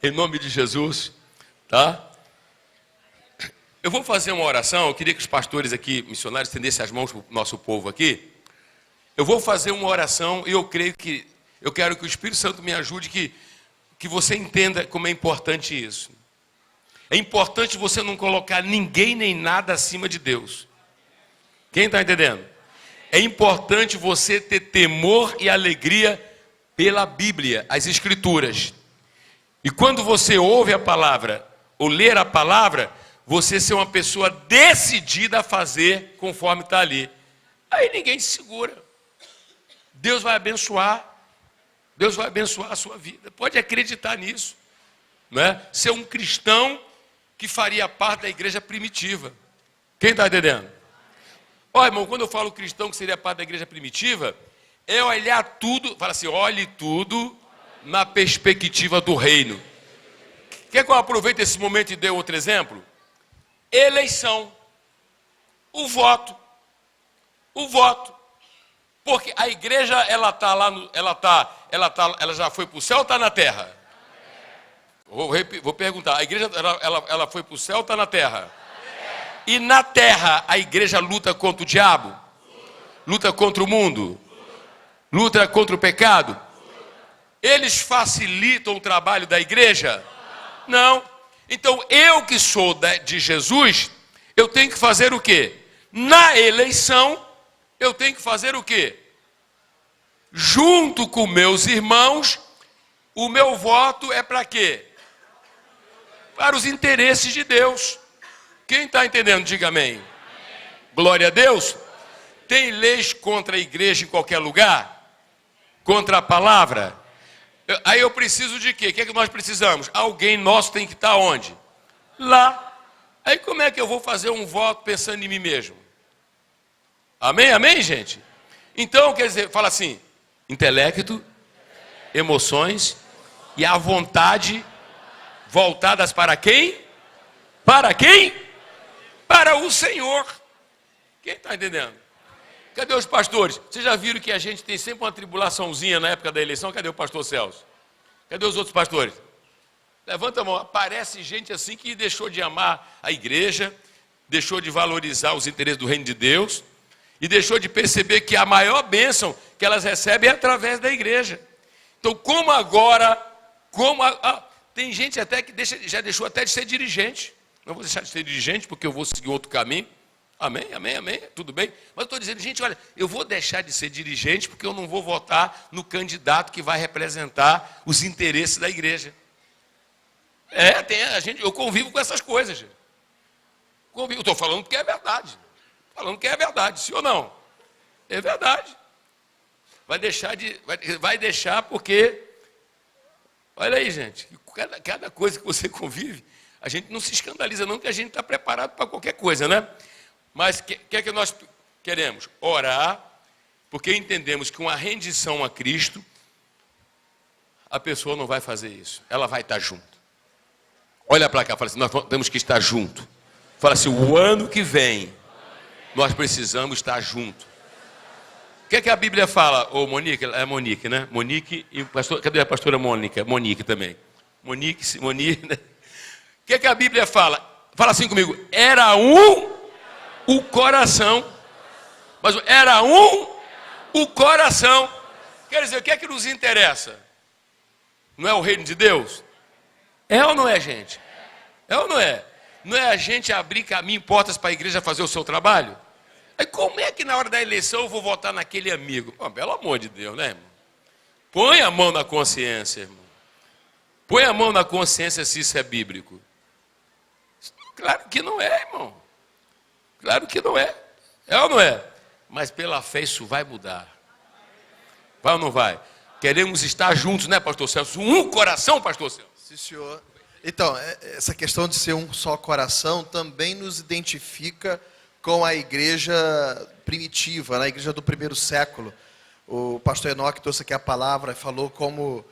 em nome de Jesus, tá? Eu vou fazer uma oração, eu queria que os pastores aqui, missionários, estendessem as mãos para o nosso povo aqui. Eu vou fazer uma oração e eu quero que o Espírito Santo me ajude, que você entenda como é importante isso. É importante você não colocar ninguém nem nada acima de Deus. Quem está entendendo? É importante você ter temor e alegria pela Bíblia, as Escrituras. E quando você ouve a palavra, ou ler a palavra, você ser uma pessoa decidida a fazer conforme está ali. Aí ninguém te segura. Deus vai abençoar. Deus vai abençoar a sua vida. Pode acreditar nisso. Não é? Ser um cristão que faria parte da igreja primitiva. Quem está entendendo? Olha, irmão, quando eu falo cristão que seria parte da igreja primitiva, é olhar tudo, fala assim, olhe tudo na perspectiva do reino. Quer que eu aproveite esse momento e dê outro exemplo? Eleição. O voto. O voto. Porque a igreja, ela tá lá, ela já foi para o céu ou está na terra? Vou perguntar, a igreja, ela foi para o céu ou está na terra? E na terra, a igreja luta contra o diabo? Luta contra o mundo? Luta contra o pecado? Eles facilitam o trabalho da igreja? Não. Então, eu que sou de Jesus, eu tenho que fazer o quê? Na eleição, eu tenho que fazer o quê? Junto com meus irmãos, o meu voto é para quê? Para os interesses de Deus. Quem está entendendo, diga amém. Glória a Deus. Tem leis contra a igreja em qualquer lugar? Contra a palavra? Aí eu preciso de quê? O que é que nós precisamos? Alguém nosso tem que estar onde? Lá. Aí como é que eu vou fazer um voto pensando em mim mesmo? Amém, amém, gente? Então, quer dizer, fala assim, intelecto, emoções e a vontade voltadas para quem? Para quem? Para o Senhor. Quem está entendendo? Cadê os pastores? Vocês já viram que a gente tem sempre uma tribulaçãozinha na época da eleição? Cadê o pastor Celso? Cadê os outros pastores? Levanta a mão. Aparece gente assim que deixou de amar a igreja, deixou de valorizar os interesses do reino de Deus e deixou de perceber que a maior bênção que elas recebem é através da igreja. Então, como agora, tem gente até que já deixou até de ser dirigente. Não vou deixar de ser dirigente porque eu vou seguir outro caminho. Amém, amém, amém, tudo bem. Mas eu estou dizendo, gente, olha, eu vou deixar de ser dirigente porque eu não vou votar no candidato que vai representar os interesses da igreja. Eu convivo com essas coisas, gente. Eu estou falando porque é verdade. Falando que é verdade, sim ou não? É verdade. Vai deixar porque, olha aí, gente, cada coisa que você convive, a gente não se escandaliza não, que a gente está preparado para qualquer coisa, né? Mas o que é que nós queremos? Orar, porque entendemos que uma rendição a Cristo, a pessoa não vai fazer isso, ela vai estar junto. Olha para cá, fala assim, nós temos que estar junto. Fala assim, o ano que vem, nós precisamos estar junto. O que é que a Bíblia fala? Ô, Monique, é Monique, né? Monique e o pastor, cadê a pastora Mônica? Monique também. Monique, né? O que é que a Bíblia fala? Fala assim comigo, era o coração. Mas era o coração. Quer dizer, o que é que nos interessa? Não é o reino de Deus? É ou não é, gente? É ou não é? Não é a gente abrir caminho, portas para a igreja fazer o seu trabalho? Aí como é que na hora da eleição eu vou votar naquele amigo? Pô, pelo amor de Deus, né, irmão? Põe a mão na consciência, irmão. Põe a mão na consciência se isso é bíblico. Claro que não é, irmão. Claro que não é. É ou não é? Mas pela fé isso vai mudar. Vai ou não vai? Queremos estar juntos, né, pastor Celso? Um coração, pastor Celso. Sim, senhor. Então, essa questão de ser um só coração também nos identifica com a igreja primitiva, na igreja do primeiro século. O pastor Enoque trouxe aqui a palavra e falou como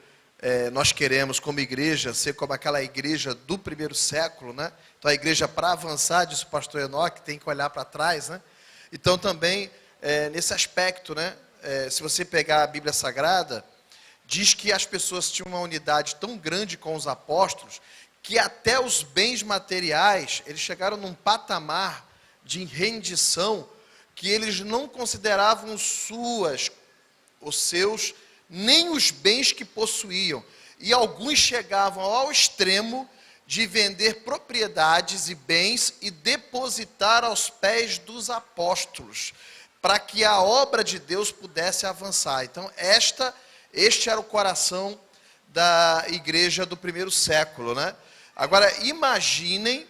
nós queremos, como igreja, ser como aquela igreja do primeiro século, né? Então, a igreja, para avançar, disse o pastor Enoque, tem que olhar para trás, né? Então, também, nesse aspecto, né? Se você pegar a Bíblia Sagrada, diz que as pessoas tinham uma unidade tão grande com os apóstolos, que até os bens materiais, eles chegaram num patamar de rendição, que eles não consideravam os seus, nem os bens que possuíam. E alguns chegavam ao extremo de vender propriedades e bens e depositar aos pés dos apóstolos, para que a obra de Deus pudesse avançar. Então, este era o coração da igreja do primeiro século, né? Agora, imaginem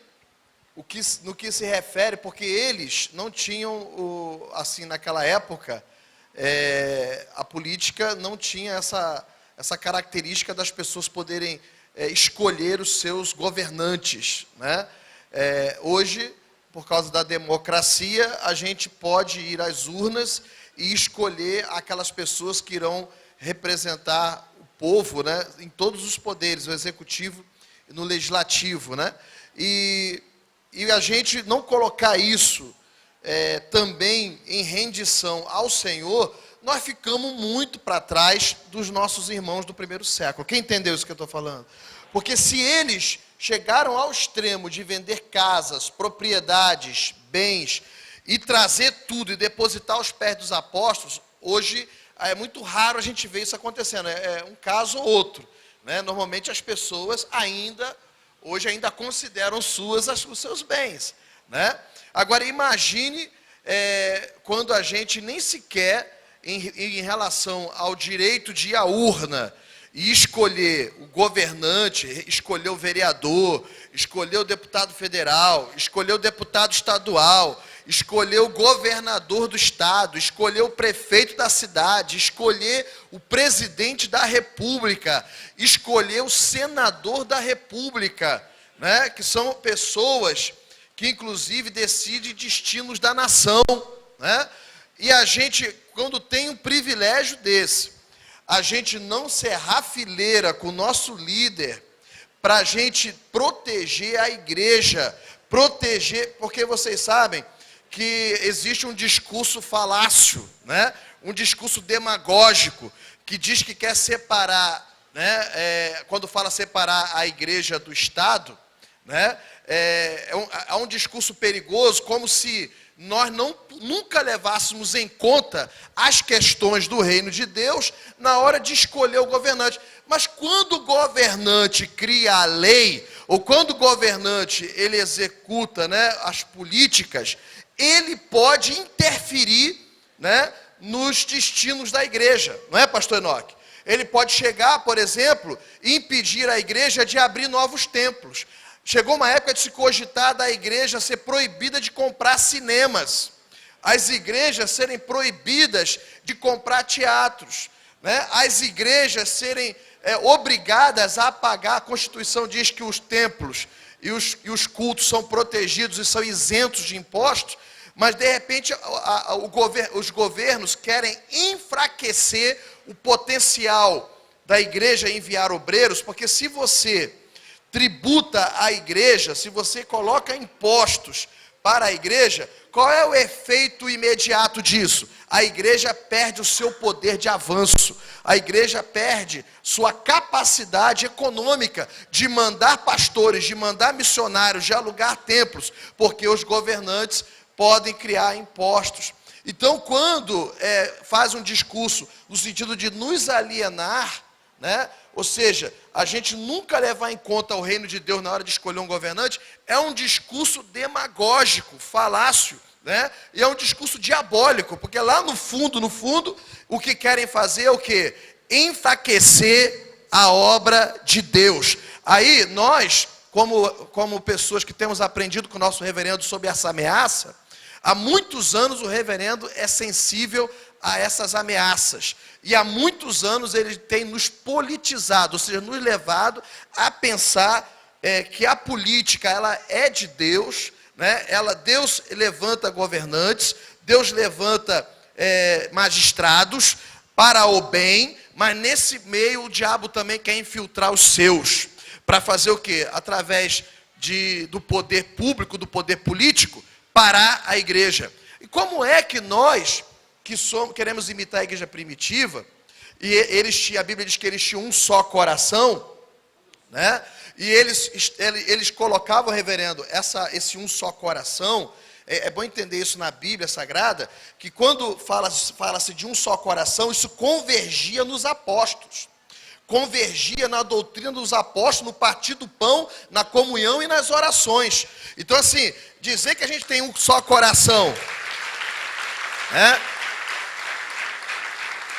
no que se refere, porque eles não tinham, assim, naquela época, a política não tinha essa característica das pessoas poderem escolher os seus governantes, né? Hoje, por causa da democracia, a gente pode ir às urnas e escolher aquelas pessoas que irão representar o povo, né, em todos os poderes, no executivo e no legislativo, né? E a gente não colocar isso também em rendição ao Senhor, nós ficamos muito para trás dos nossos irmãos do primeiro século. Quem entendeu isso que eu estou falando? Porque se eles chegaram ao extremo de vender casas, propriedades, bens, e trazer tudo e depositar aos pés dos apóstolos, hoje é muito raro a gente ver isso acontecendo, é um caso ou outro, né? Normalmente as pessoas hoje ainda consideram os seus bens, né? Agora imagine quando a gente nem sequer, em relação ao direito de ir à urna e escolher o governante, escolher o vereador, escolher o deputado federal, escolher o deputado estadual, escolher o governador do estado, escolher o prefeito da cidade, escolher o presidente da república, escolher o senador da república, né? Que são pessoas que inclusive decidem destinos da nação, né? E a gente, quando tem um privilégio desse, a gente não cerrar fileira com o nosso líder, para a gente proteger a igreja, porque vocês sabem que existe um discurso falácio, né? Um discurso demagógico, que diz que quer separar, né? Quando fala separar a igreja do Estado, né? É um discurso perigoso, como se nós nunca levássemos em conta as questões do reino de Deus na hora de escolher o governante. Mas quando o governante cria a lei, ou quando o governante ele executa, né, as políticas, ele pode interferir, né, nos destinos da igreja, não é, pastor Enoque? Ele pode chegar, por exemplo, e impedir a igreja de abrir novos templos. Chegou uma época de se cogitar da igreja ser proibida de comprar cinemas, as igrejas serem proibidas de comprar teatros, né? As igrejas serem obrigadas a pagar. A Constituição diz que os templos e os cultos são protegidos e são isentos de impostos, mas de repente os governos querem enfraquecer o potencial da igreja enviar obreiros, porque se você tributa a igreja, se você coloca impostos para a igreja, qual é o efeito imediato disso? A igreja perde o seu poder de avanço, a igreja perde sua capacidade econômica de mandar pastores, de mandar missionários, de alugar templos, porque os governantes podem criar impostos. Então, quando faz um discurso no sentido de nos alienar, né? Ou seja, a gente nunca levar em conta o reino de Deus na hora de escolher um governante, é um discurso demagógico, falácio, né? E é um discurso diabólico, porque lá no fundo, o que querem fazer é o quê? Enfraquecer a obra de Deus. Aí nós, como pessoas que temos aprendido com o nosso reverendo sobre essa ameaça, há muitos anos o reverendo é sensível a essas ameaças. E há muitos anos ele tem nos politizado, ou seja, nos levado a pensar que a política ela é de Deus, né? Deus levanta governantes, Deus levanta magistrados para o bem, mas nesse meio o diabo também quer infiltrar os seus, para fazer o quê? Através do poder público, do poder político, parar a igreja. E como é que nós, que queremos imitar a igreja primitiva, e a Bíblia diz que eles tinham um só coração, né? E eles colocavam, reverendo, esse um só coração. É bom entender isso na Bíblia Sagrada, que quando fala-se de um só coração, isso convergia nos apóstolos, convergia na doutrina dos apóstolos, no partir do pão, na comunhão e nas orações. Então, assim, dizer que a gente tem um só coração,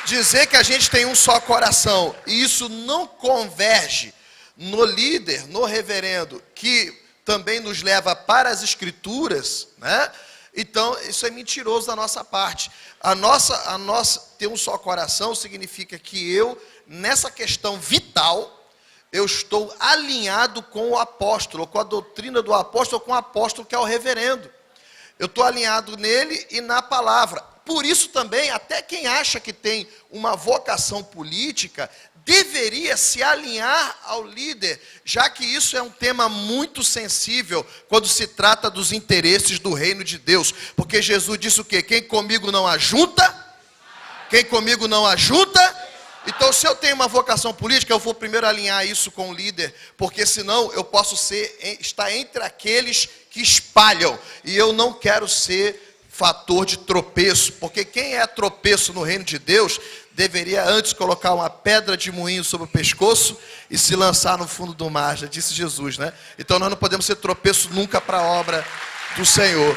dizer que a gente tem um só coração, e isso não converge no líder, no reverendo, que também nos leva para as escrituras, né? Então, isso é mentiroso da nossa parte. A nossa ter um só coração significa que eu, nessa questão vital, eu estou alinhado com o apóstolo, com a doutrina do apóstolo, com o apóstolo que é o reverendo. Eu estou alinhado nele e na palavra. Por isso também, até quem acha que tem uma vocação política, deveria se alinhar ao líder, já que isso é um tema muito sensível quando se trata dos interesses do reino de Deus. Porque Jesus disse o quê? Quem comigo não ajunta, quem comigo não ajunta. Então, se eu tenho uma vocação política, eu vou primeiro alinhar isso com o líder, porque senão eu posso estar entre aqueles que espalham, e eu não quero ser fator de tropeço, porque quem é tropeço no reino de Deus deveria antes colocar uma pedra de moinho sobre o pescoço e se lançar no fundo do mar, já disse Jesus, né? Então nós não podemos ser tropeço nunca para a obra do Senhor.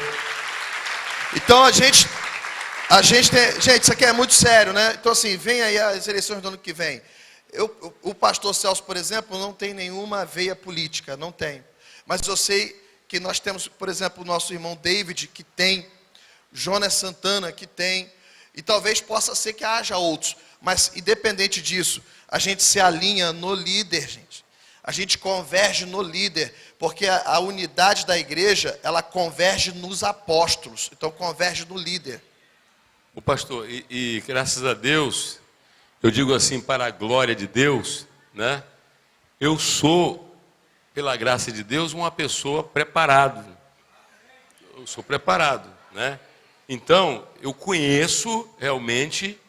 Então a gente tem, gente, isso aqui é muito sério, né? Então assim, vem aí as eleições do ano que vem. O pastor Celso, por exemplo, não tem nenhuma veia política, não tem. Mas eu sei que nós temos, por exemplo, o nosso irmão David, que tem, Jonas Santana, que tem, e talvez possa ser que haja outros, mas independente disso, a gente se alinha no líder, gente. A gente converge no líder, porque a unidade da igreja, ela converge nos apóstolos, então converge no líder. O pastor, e graças a Deus, eu digo assim, para a glória de Deus, né? Eu sou, pela graça de Deus, uma pessoa preparada. Eu sou preparado, né? Então, eu conheço realmente,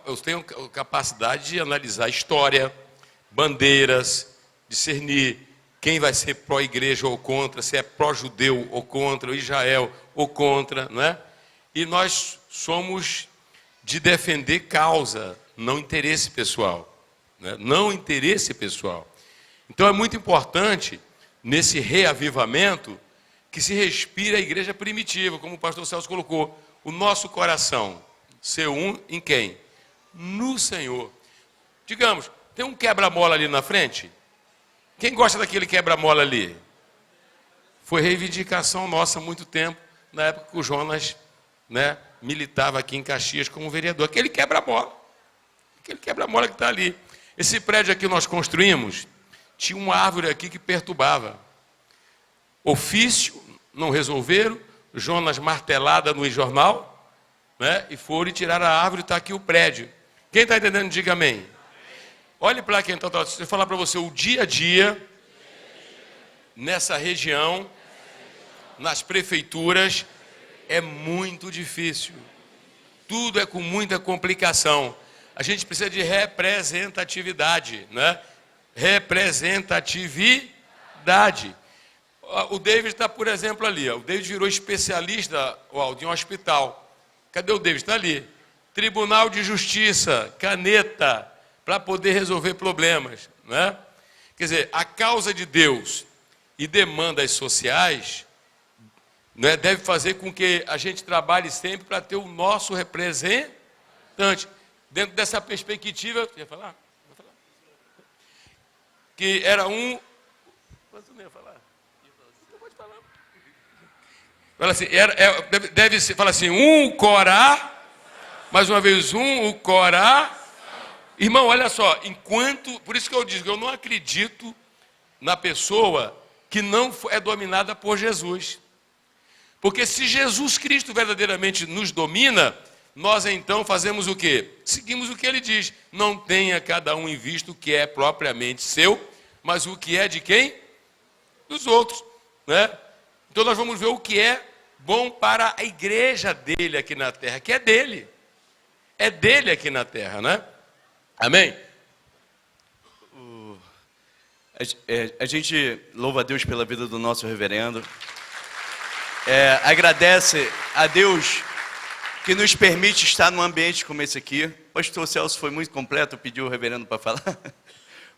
eu tenho capacidade de analisar história, bandeiras, discernir quem vai ser pró-igreja ou contra, se é pró-judeu ou contra, Israel ou contra, não é? E nós somos de defender causa, não interesse pessoal, né? Não interesse pessoal. Então é muito importante, nesse reavivamento, que se respira a igreja primitiva, como o pastor Celso colocou, o nosso coração ser um em quem? No Senhor. Digamos, tem um quebra-mola ali na frente? Quem gosta daquele quebra-mola ali? Foi reivindicação nossa há muito tempo, na época que o Jonas, né, militava aqui em Caxias como vereador. Aquele quebra-mola que está ali. Esse prédio aqui nós construímos, tinha uma árvore aqui que perturbava. Ofício, não resolveram, Jonas martelada no jornal, né? E foram e tiraram a árvore, está aqui o prédio. Quem está entendendo, diga amém. Olhe para quem está. Se eu falar para você, o dia a dia, nessa região, nas prefeituras, é muito difícil. Tudo é com muita complicação. A gente precisa de representatividade, né? Representatividade. O David está, por exemplo, ali. O David virou especialista de um hospital. Cadê o David? Está ali. Tribunal de Justiça, caneta, para poder resolver problemas, né? Quer dizer, a causa de Deus e demandas sociais, né, deve fazer com que a gente trabalhe sempre para ter o nosso representante. Dentro dessa perspectiva, você ia falar? Que era um... Mas tu não ia falar? Fala assim, deve ser, fala assim, um coração. Mais uma vez, o coração. Irmão, olha só, por isso que eu digo, eu não acredito na pessoa que não é dominada por Jesus. Porque se Jesus Cristo verdadeiramente nos domina, nós então fazemos o quê? Seguimos o que ele diz. Não tenha cada um em vista o que é propriamente seu, mas o que é de quem? Dos outros, né? Então nós vamos ver o que é bom para a igreja dele aqui na terra, que é dele. É dele aqui na terra, né? Amém? A gente louva a Deus pela vida do nosso reverendo. Agradece a Deus que nos permite estar num ambiente como esse aqui. O pastor Celso foi muito completo, pediu o reverendo para falar.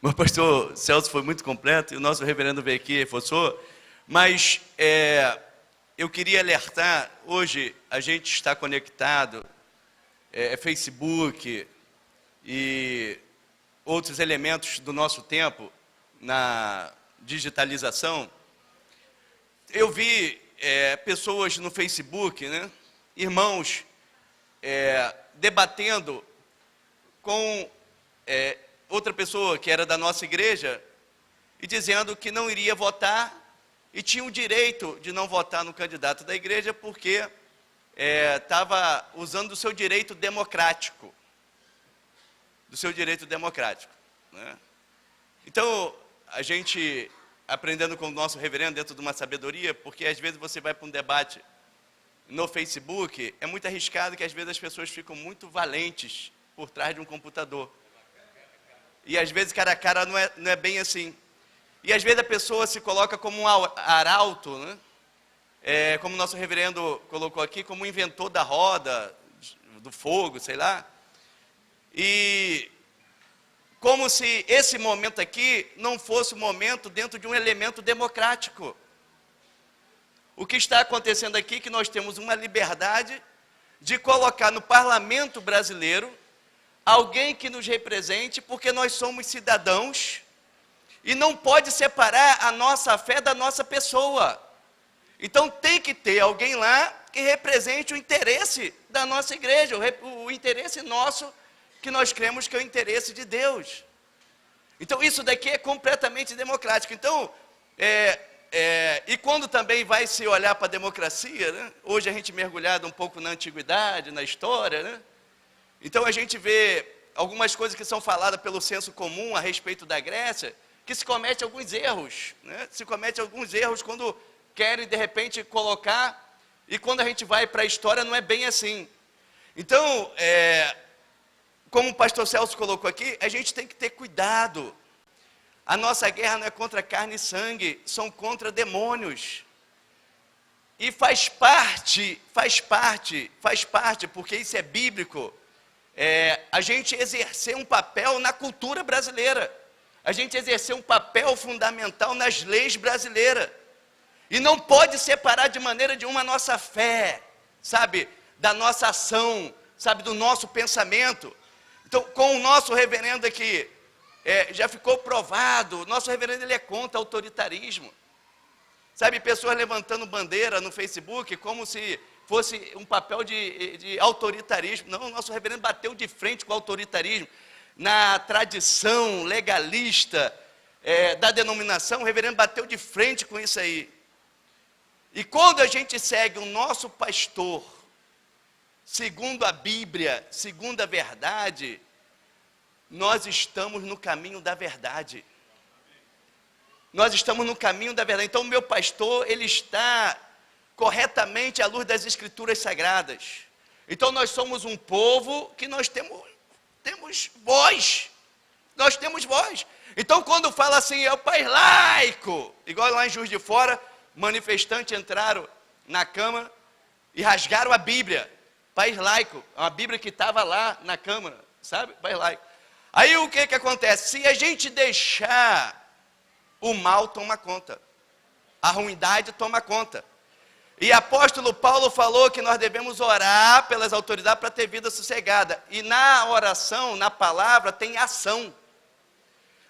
Mas o pastor Celso foi muito completo e o nosso reverendo veio aqui e reforçou. Mas eu queria alertar, hoje a gente está conectado, Facebook e outros elementos do nosso tempo na digitalização. Eu vi pessoas no Facebook, né, irmãos, debatendo com outra pessoa que era da nossa igreja e dizendo que não iria votar e tinha o direito de não votar no candidato da igreja porque estava usando do seu direito democrático. Né? Então, a gente aprendendo com o nosso reverendo dentro de uma sabedoria, porque às vezes você vai para um debate no Facebook, é muito arriscado que às vezes as pessoas ficam muito valentes por trás de um computador. E às vezes cara a cara não é bem assim. E às vezes a pessoa se coloca como um arauto, né? Como o nosso reverendo colocou aqui, como um inventor da roda, do fogo, sei lá. E como se esse momento aqui não fosse um momento dentro de um elemento democrático. O que está acontecendo aqui é que nós temos uma liberdade de colocar no parlamento brasileiro alguém que nos represente, porque nós somos cidadãos e não pode separar a nossa fé da nossa pessoa. Então tem que ter alguém lá que represente o interesse da nossa igreja, o interesse nosso, que nós cremos que é o interesse de Deus. Então isso daqui é completamente democrático. Então, e quando também vai se olhar para a democracia, né? Hoje a gente mergulhado um pouco na antiguidade, na história, né? Então a gente vê algumas coisas que são faladas pelo senso comum a respeito da Grécia, que se comete alguns erros, né? Se comete alguns erros quando querem de repente colocar, e quando a gente vai para a história não é bem assim. Então, como o pastor Celso colocou aqui, a gente tem que ter cuidado. A nossa guerra não é contra carne e sangue, são contra demônios. E faz parte, porque isso é bíblico, a gente exercer um papel na cultura brasileira. A gente exercer um papel fundamental nas leis brasileiras. E não pode separar de maneira nenhuma a nossa fé, sabe, da nossa ação, sabe, do nosso pensamento. Então, com o nosso reverendo aqui, já ficou provado, nosso reverendo ele é contra autoritarismo. Sabe, pessoas levantando bandeira no Facebook como se fosse um papel de autoritarismo. Não, o nosso reverendo bateu de frente com o autoritarismo. Na tradição legalista da denominação, o reverendo bateu de frente com isso aí. E quando a gente segue o nosso pastor, segundo a Bíblia, segundo a verdade, nós estamos no caminho da verdade. Nós estamos no caminho da verdade. Então, o meu pastor, ele está corretamente à luz das Escrituras Sagradas. Então, nós somos um povo que nós temos voz. Nós temos voz. Então, quando fala assim, é o país laico, igual lá em Juiz de Fora, manifestantes entraram na Câmara e rasgaram a Bíblia. País laico, uma Bíblia que estava lá na Câmara, sabe? País laico. Aí o que acontece? Se a gente deixar, o mal toma conta. A ruindade toma conta. E apóstolo Paulo falou que nós devemos orar pelas autoridades para ter vida sossegada. E na oração, na palavra, tem ação.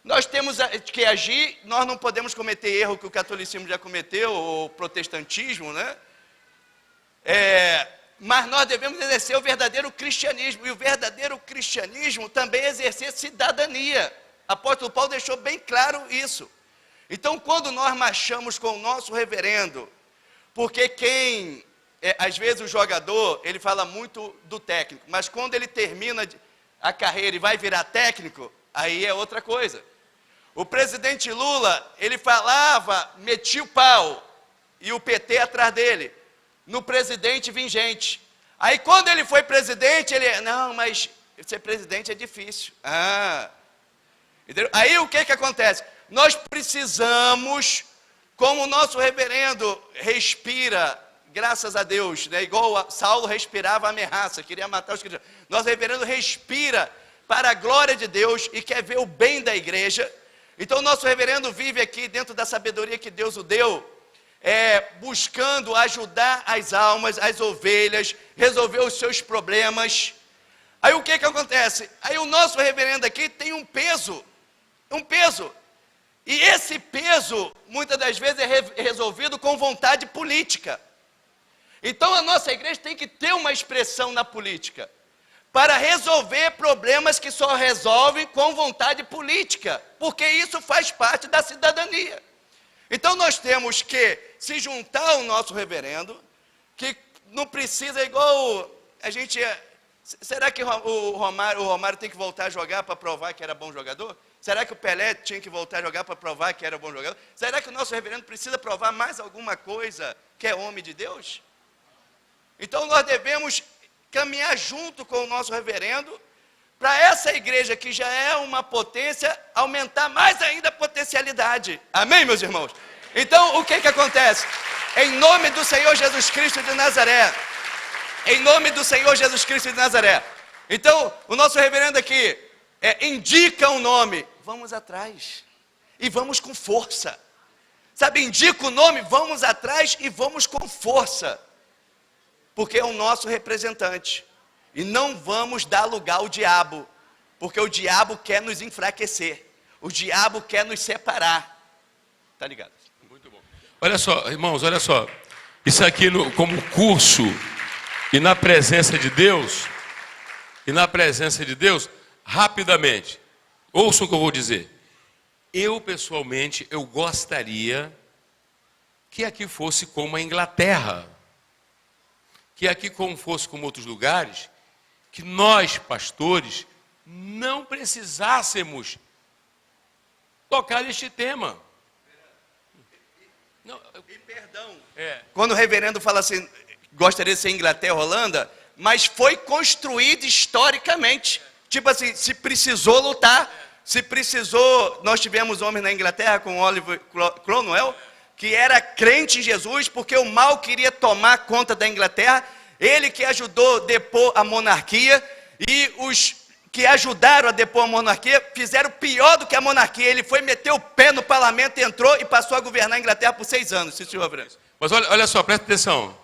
Nós temos que agir, nós não podemos cometer erro que o catolicismo já cometeu, ou o protestantismo, né? mas nós devemos exercer o verdadeiro cristianismo, e o verdadeiro cristianismo também é exercer cidadania. Apóstolo Paulo deixou bem claro isso. Então, quando nós marchamos com o nosso reverendo, porque às vezes o jogador, ele fala muito do técnico, mas quando ele termina a carreira e vai virar técnico, aí é outra coisa. O presidente Lula, ele falava, metia o pau, e o PT atrás dele, no presidente vingente. Aí quando ele foi presidente, não, mas ser presidente é difícil. Entendeu? Aí o que acontece? Nós precisamos, como o nosso reverendo respira, graças a Deus, né? Igual Saulo respirava a ameaça, queria matar os cristãos. Nosso reverendo respira para a glória de Deus e quer ver o bem da igreja. Então, nosso reverendo vive aqui dentro da sabedoria que Deus o deu, buscando ajudar as almas, as ovelhas, resolver os seus problemas. Aí o que acontece? Aí o nosso reverendo aqui tem um peso. E esse peso, muitas das vezes, é resolvido com vontade política. Então a nossa igreja tem que ter uma expressão na política, para resolver problemas que só resolvem com vontade política, porque isso faz parte da cidadania. Então nós temos que se juntar ao nosso reverendo, que não precisa igual a gente... Será que o Romário tem que voltar a jogar para provar que era bom jogador? Será que o Pelé tinha que voltar a jogar para provar que era bom jogador? Será que o nosso reverendo precisa provar mais alguma coisa que é homem de Deus? Então nós devemos caminhar junto com o nosso reverendo, para essa igreja que já é uma potência, aumentar mais ainda a potencialidade. Amém, meus irmãos? Então, o que acontece? Em nome do Senhor Jesus Cristo de Nazaré, em nome do Senhor Jesus Cristo de Nazaré. Então, o nosso reverendo aqui indica um nome, vamos atrás, e vamos com força. Sabe, indica o nome, vamos atrás e vamos com força. Porque é o nosso representante. E não vamos dar lugar ao diabo, porque o diabo quer nos enfraquecer. O diabo quer nos separar. Tá ligado? Muito bom. Olha só, irmãos, olha só. Isso aqui como curso e na presença de Deus, rapidamente, ouçam o que eu vou dizer. Eu, pessoalmente, eu gostaria que aqui fosse como a Inglaterra, que aqui como fosse como outros lugares, que nós, pastores, não precisássemos tocar este tema. Não, perdão. Quando o reverendo fala assim, gostaria de ser Inglaterra, Holanda, mas foi construído historicamente. Tipo assim, se precisou lutar, se precisou... Nós tivemos homens na Inglaterra com Oliver Cromwell, que era crente em Jesus, porque o mal queria tomar conta da Inglaterra, ele que ajudou a depor a monarquia, e os que ajudaram a depor a monarquia, fizeram pior do que a monarquia. Ele foi meter o pé no parlamento, entrou e passou a governar a Inglaterra por 6 anos, se senhor Branco. Mas olha só, presta atenção.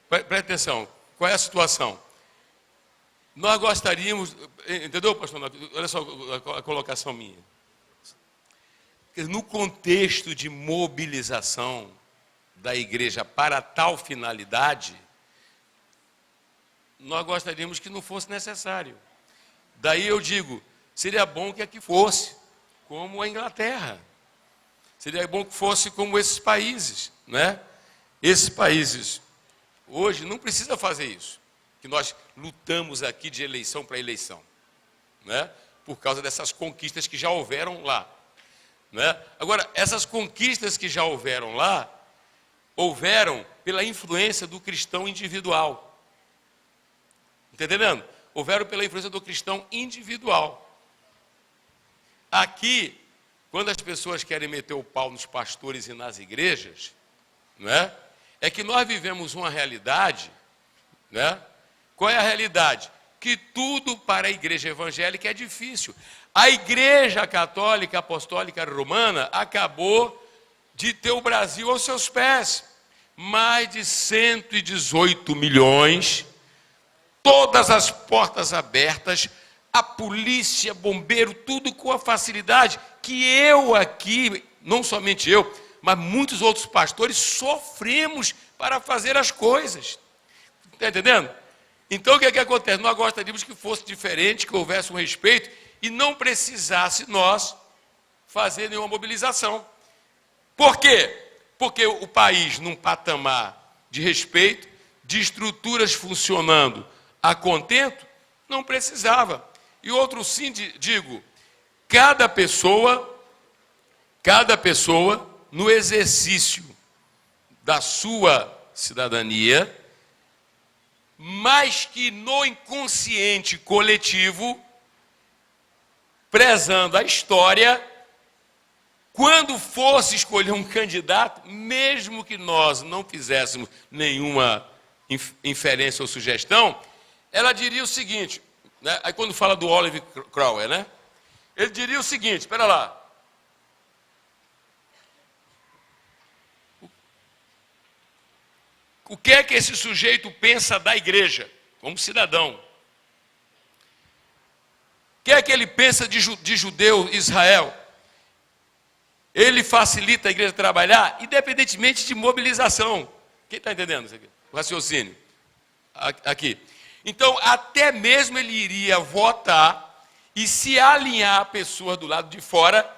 Presta atenção. Qual é a situação? Nós gostaríamos, entendeu, pastor? Olha só a colocação minha. No contexto de mobilização da igreja para tal finalidade, nós gostaríamos que não fosse necessário. Daí eu digo, seria bom que aqui fosse, como a Inglaterra. Seria bom que fosse como esses países, né? Esses países, hoje, não precisa fazer isso, que nós lutamos aqui de eleição para eleição, né? Por causa dessas conquistas que já houveram lá. Né? Agora, essas conquistas que já houveram lá, houveram pela influência do cristão individual. Está entendendo? Houveram pela influência do cristão individual. Aqui, quando as pessoas querem meter o pau nos pastores e nas igrejas, né, é que nós vivemos uma realidade, né? Qual é a realidade? Que tudo para a igreja evangélica é difícil. A igreja católica apostólica romana acabou de ter o Brasil aos seus pés. Mais de 118 milhões, todas as portas abertas, a polícia, bombeiro, tudo com a facilidade que eu aqui, não somente eu, mas muitos outros pastores sofremos para fazer as coisas. Está entendendo? Então, o que é que acontece? Nós gostaríamos que fosse diferente, que houvesse um respeito e não precisasse nós fazer nenhuma mobilização. Por quê? Porque o país, num patamar de respeito, de estruturas funcionando a contento, não precisava. E outro sim, digo, cada pessoa, no exercício da sua cidadania, mas que no inconsciente coletivo, prezando a história, quando fosse escolher um candidato, mesmo que nós não fizéssemos nenhuma inferência ou sugestão, ela diria o seguinte, né? Aí quando fala do Oliver Cromwell, né? Ele diria o seguinte, espera lá. O que é que esse sujeito pensa da igreja, como cidadão? O que é que ele pensa de judeu, Israel? Ele facilita a igreja trabalhar, independentemente de mobilização. Quem está entendendo isso aqui? O raciocínio. Aqui. Então, até mesmo ele iria votar e se alinhar a pessoas do lado de fora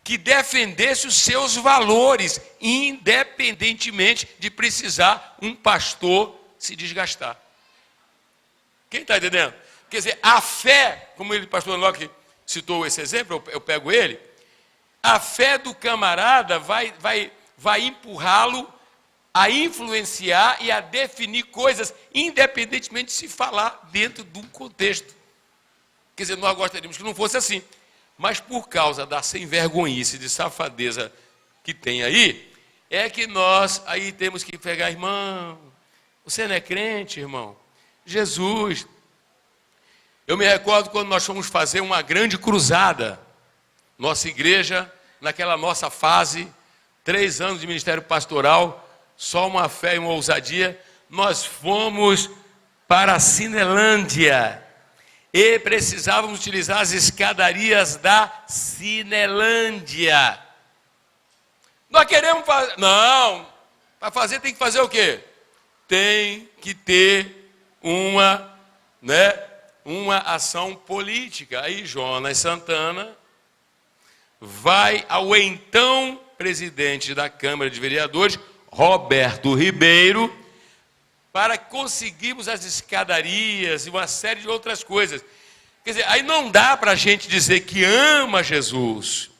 que defendesse os seus valores, independentemente de precisar um pastor se desgastar. Quem está entendendo? Quer dizer, a fé, como o pastor Locke citou esse exemplo, eu pego ele, a fé do camarada vai empurrá-lo a influenciar e a definir coisas, independentemente de se falar dentro de um contexto. Quer dizer, nós gostaríamos que não fosse assim. Mas por causa da sem-vergonhice, de safadeza que tem aí, é que nós aí temos que pegar, irmão, você não é crente, irmão? Jesus. Eu me recordo quando nós fomos fazer uma grande cruzada, nossa igreja, naquela nossa fase, 3 anos de ministério pastoral, só uma fé e uma ousadia, nós fomos para a Cinelândia e precisávamos utilizar as escadarias da Cinelândia. Nós queremos fazer... Não, para fazer tem que fazer o quê? Tem que ter uma ação política. Aí Jonas Santana vai ao então presidente da Câmara de Vereadores, Roberto Ribeiro, para conseguirmos as escadarias e uma série de outras coisas. Quer dizer, aí não dá para a gente dizer que ama Jesus,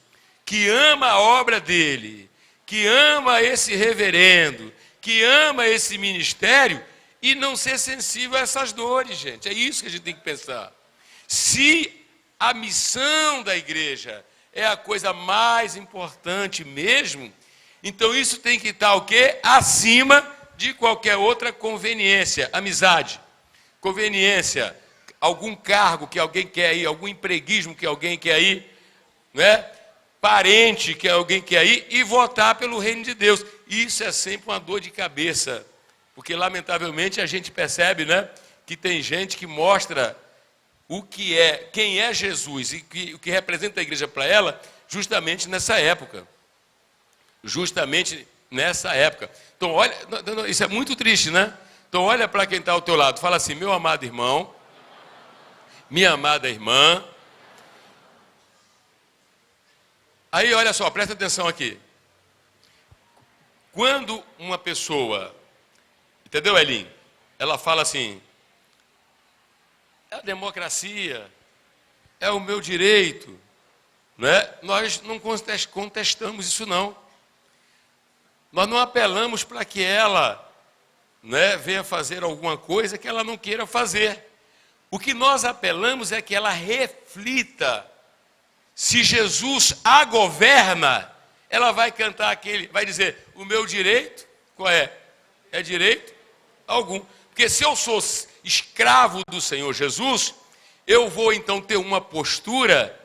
que ama a obra dele, que ama esse reverendo, que ama esse ministério e não ser sensível a essas dores, gente. É isso que a gente tem que pensar. Se a missão da igreja é a coisa mais importante mesmo, então isso tem que estar o quê? Acima de qualquer outra conveniência, amizade, conveniência, algum cargo que alguém quer ir, algum empreguismo que alguém quer ir, né? Parente que alguém quer ir e votar pelo reino de Deus. Isso é sempre uma dor de cabeça, porque lamentavelmente a gente percebe, né, que tem gente que mostra o que é, quem é Jesus e o que representa a igreja para ela, justamente nessa época. Justamente nessa época. Então, olha, isso é muito triste, né? Então, olha para quem está ao teu lado, fala assim, meu amado irmão, minha amada irmã. Aí, olha só, presta atenção aqui. Quando uma pessoa, entendeu, Elim? Ela fala assim, é a democracia, é o meu direito, né? Nós não contestamos isso, não. Nós não apelamos para que ela, né, venha fazer alguma coisa que ela não queira fazer. O que nós apelamos é que ela reflita. Se Jesus a governa, ela vai cantar vai dizer, o meu direito, qual é? É direito algum. Porque se eu sou escravo do Senhor Jesus, eu vou então ter uma postura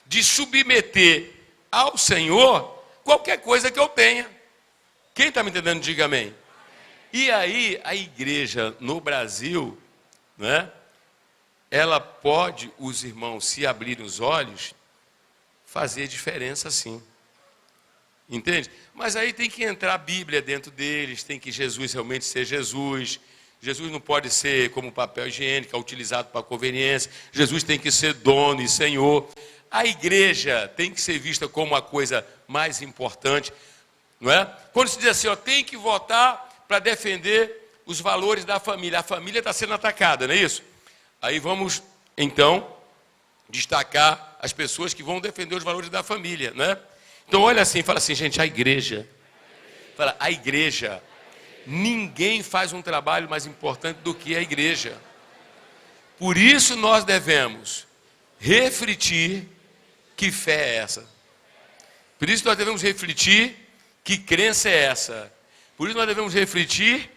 de submeter ao Senhor qualquer coisa que eu tenha. Quem está me entendendo, diga amém. E aí, a igreja no Brasil, né, ela pode, os irmãos, se abrirem os olhos, fazer diferença sim. Entende? Mas aí tem que entrar a Bíblia dentro deles, tem que Jesus realmente ser Jesus, Jesus não pode ser como papel higiênico, utilizado para conveniência. Jesus tem que ser dono e senhor. A igreja tem que ser vista como a coisa mais importante, não é? Quando se diz assim, ó, tem que votar para defender os valores da família. A família está sendo atacada, não é isso? Aí vamos, então, destacar as pessoas que vão defender os valores da família, né? Então olha assim, fala assim, gente, a igreja. Fala, a igreja. Ninguém faz um trabalho mais importante do que a igreja. Por isso nós devemos refletir que fé é essa. Por isso nós devemos refletir que crença é essa. Por isso nós devemos refletir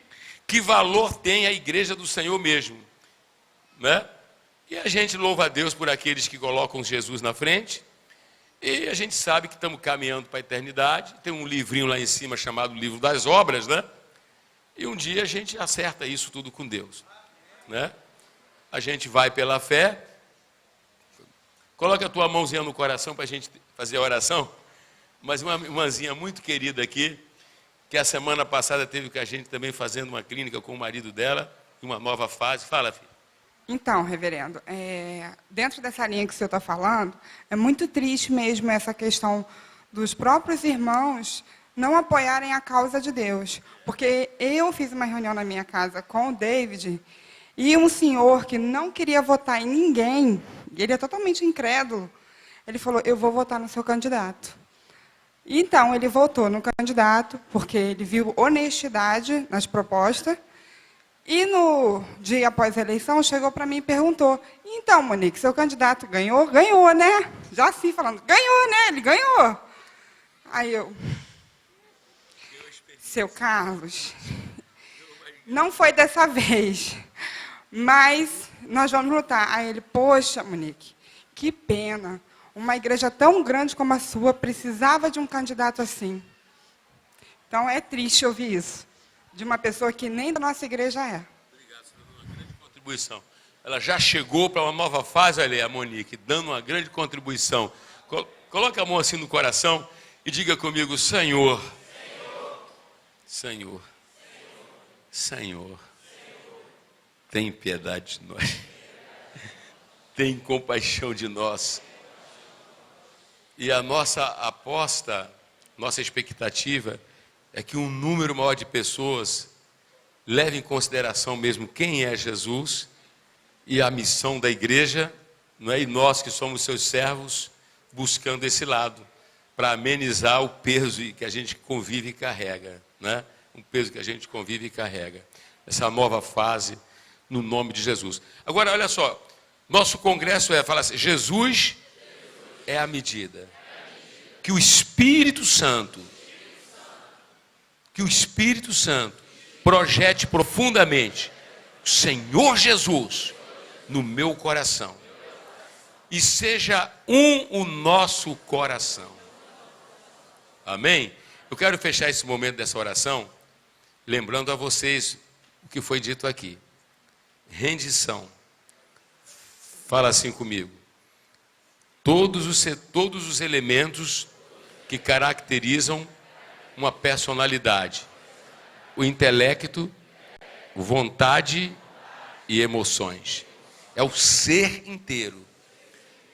que valor tem a igreja do Senhor mesmo, né? E a gente louva a Deus por aqueles que colocam Jesus na frente. E a gente sabe que estamos caminhando para a eternidade. Tem um livrinho lá em cima chamado Livro das Obras, né? E um dia a gente acerta isso tudo com Deus, né? A gente vai pela fé. Coloca a tua mãozinha no coração para a gente fazer a oração. Mas uma irmãzinha muito querida aqui, que a semana passada teve com a gente também fazendo uma clínica com o marido dela, uma nova fase. Fala, filha. Então, reverendo, dentro dessa linha que o senhor está falando, é muito triste mesmo essa questão dos próprios irmãos não apoiarem a causa de Deus. Porque eu fiz uma reunião na minha casa com o David, e um senhor que não queria votar em ninguém, e ele é totalmente incrédulo, ele falou, eu vou votar no seu candidato. Então, ele votou no candidato, porque ele viu honestidade nas propostas. E no dia após a eleição, chegou para mim e perguntou, então, Monique, seu candidato ganhou? Ganhou, né? Já assim, falando, ganhou, né? Ele ganhou. Aí eu, seu Carlos, não foi dessa vez, mas nós vamos lutar. Aí ele, poxa, Monique, que pena. Uma igreja tão grande como a sua precisava de um candidato assim. Então, é triste ouvir isso, de uma pessoa que nem da nossa igreja é. Obrigado, você dando uma grande contribuição. Ela já chegou para uma nova fase, olha aí, a Monique, dando uma grande contribuição. Coloca a mão assim no coração e diga comigo, Senhor, Senhor, Senhor, tem piedade de nós. Tem compaixão de nós. E a nossa aposta, nossa expectativa é que um número maior de pessoas leve em consideração mesmo quem é Jesus e a missão da igreja, não é? E nós que somos seus servos, buscando esse lado, para amenizar o peso que a gente convive e carrega, né? Um peso que a gente convive e carrega. Essa nova fase, no nome de Jesus. Agora, olha só, nosso congresso fala assim, Jesus é a medida que o Espírito Santo projete profundamente o Senhor Jesus no meu coração e seja o nosso coração. Amém? Eu quero fechar esse momento dessa oração lembrando a vocês o que foi dito aqui. Rendição. Fala assim comigo. Todos os elementos que caracterizam uma personalidade. O intelecto, vontade e emoções. É o ser inteiro.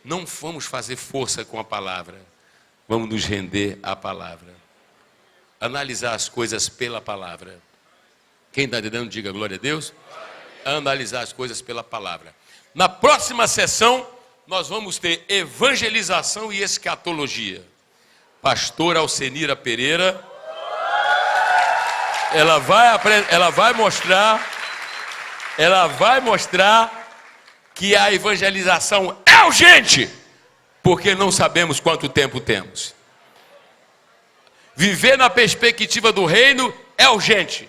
Não vamos fazer força com a palavra. Vamos nos render à palavra. Analisar as coisas pela palavra. Quem está entendendo, diga glória a Deus. Analisar as coisas pela palavra. Na próxima sessão, nós vamos ter evangelização e escatologia. Pastora Alcenira Pereira, ela vai mostrar que a evangelização é urgente, porque não sabemos quanto tempo temos. Viver na perspectiva do reino é urgente.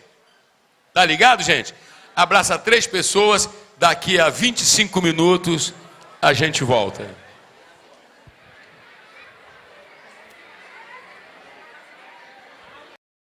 Tá ligado, gente? Abraça 3 pessoas, daqui a 25 minutos a gente volta.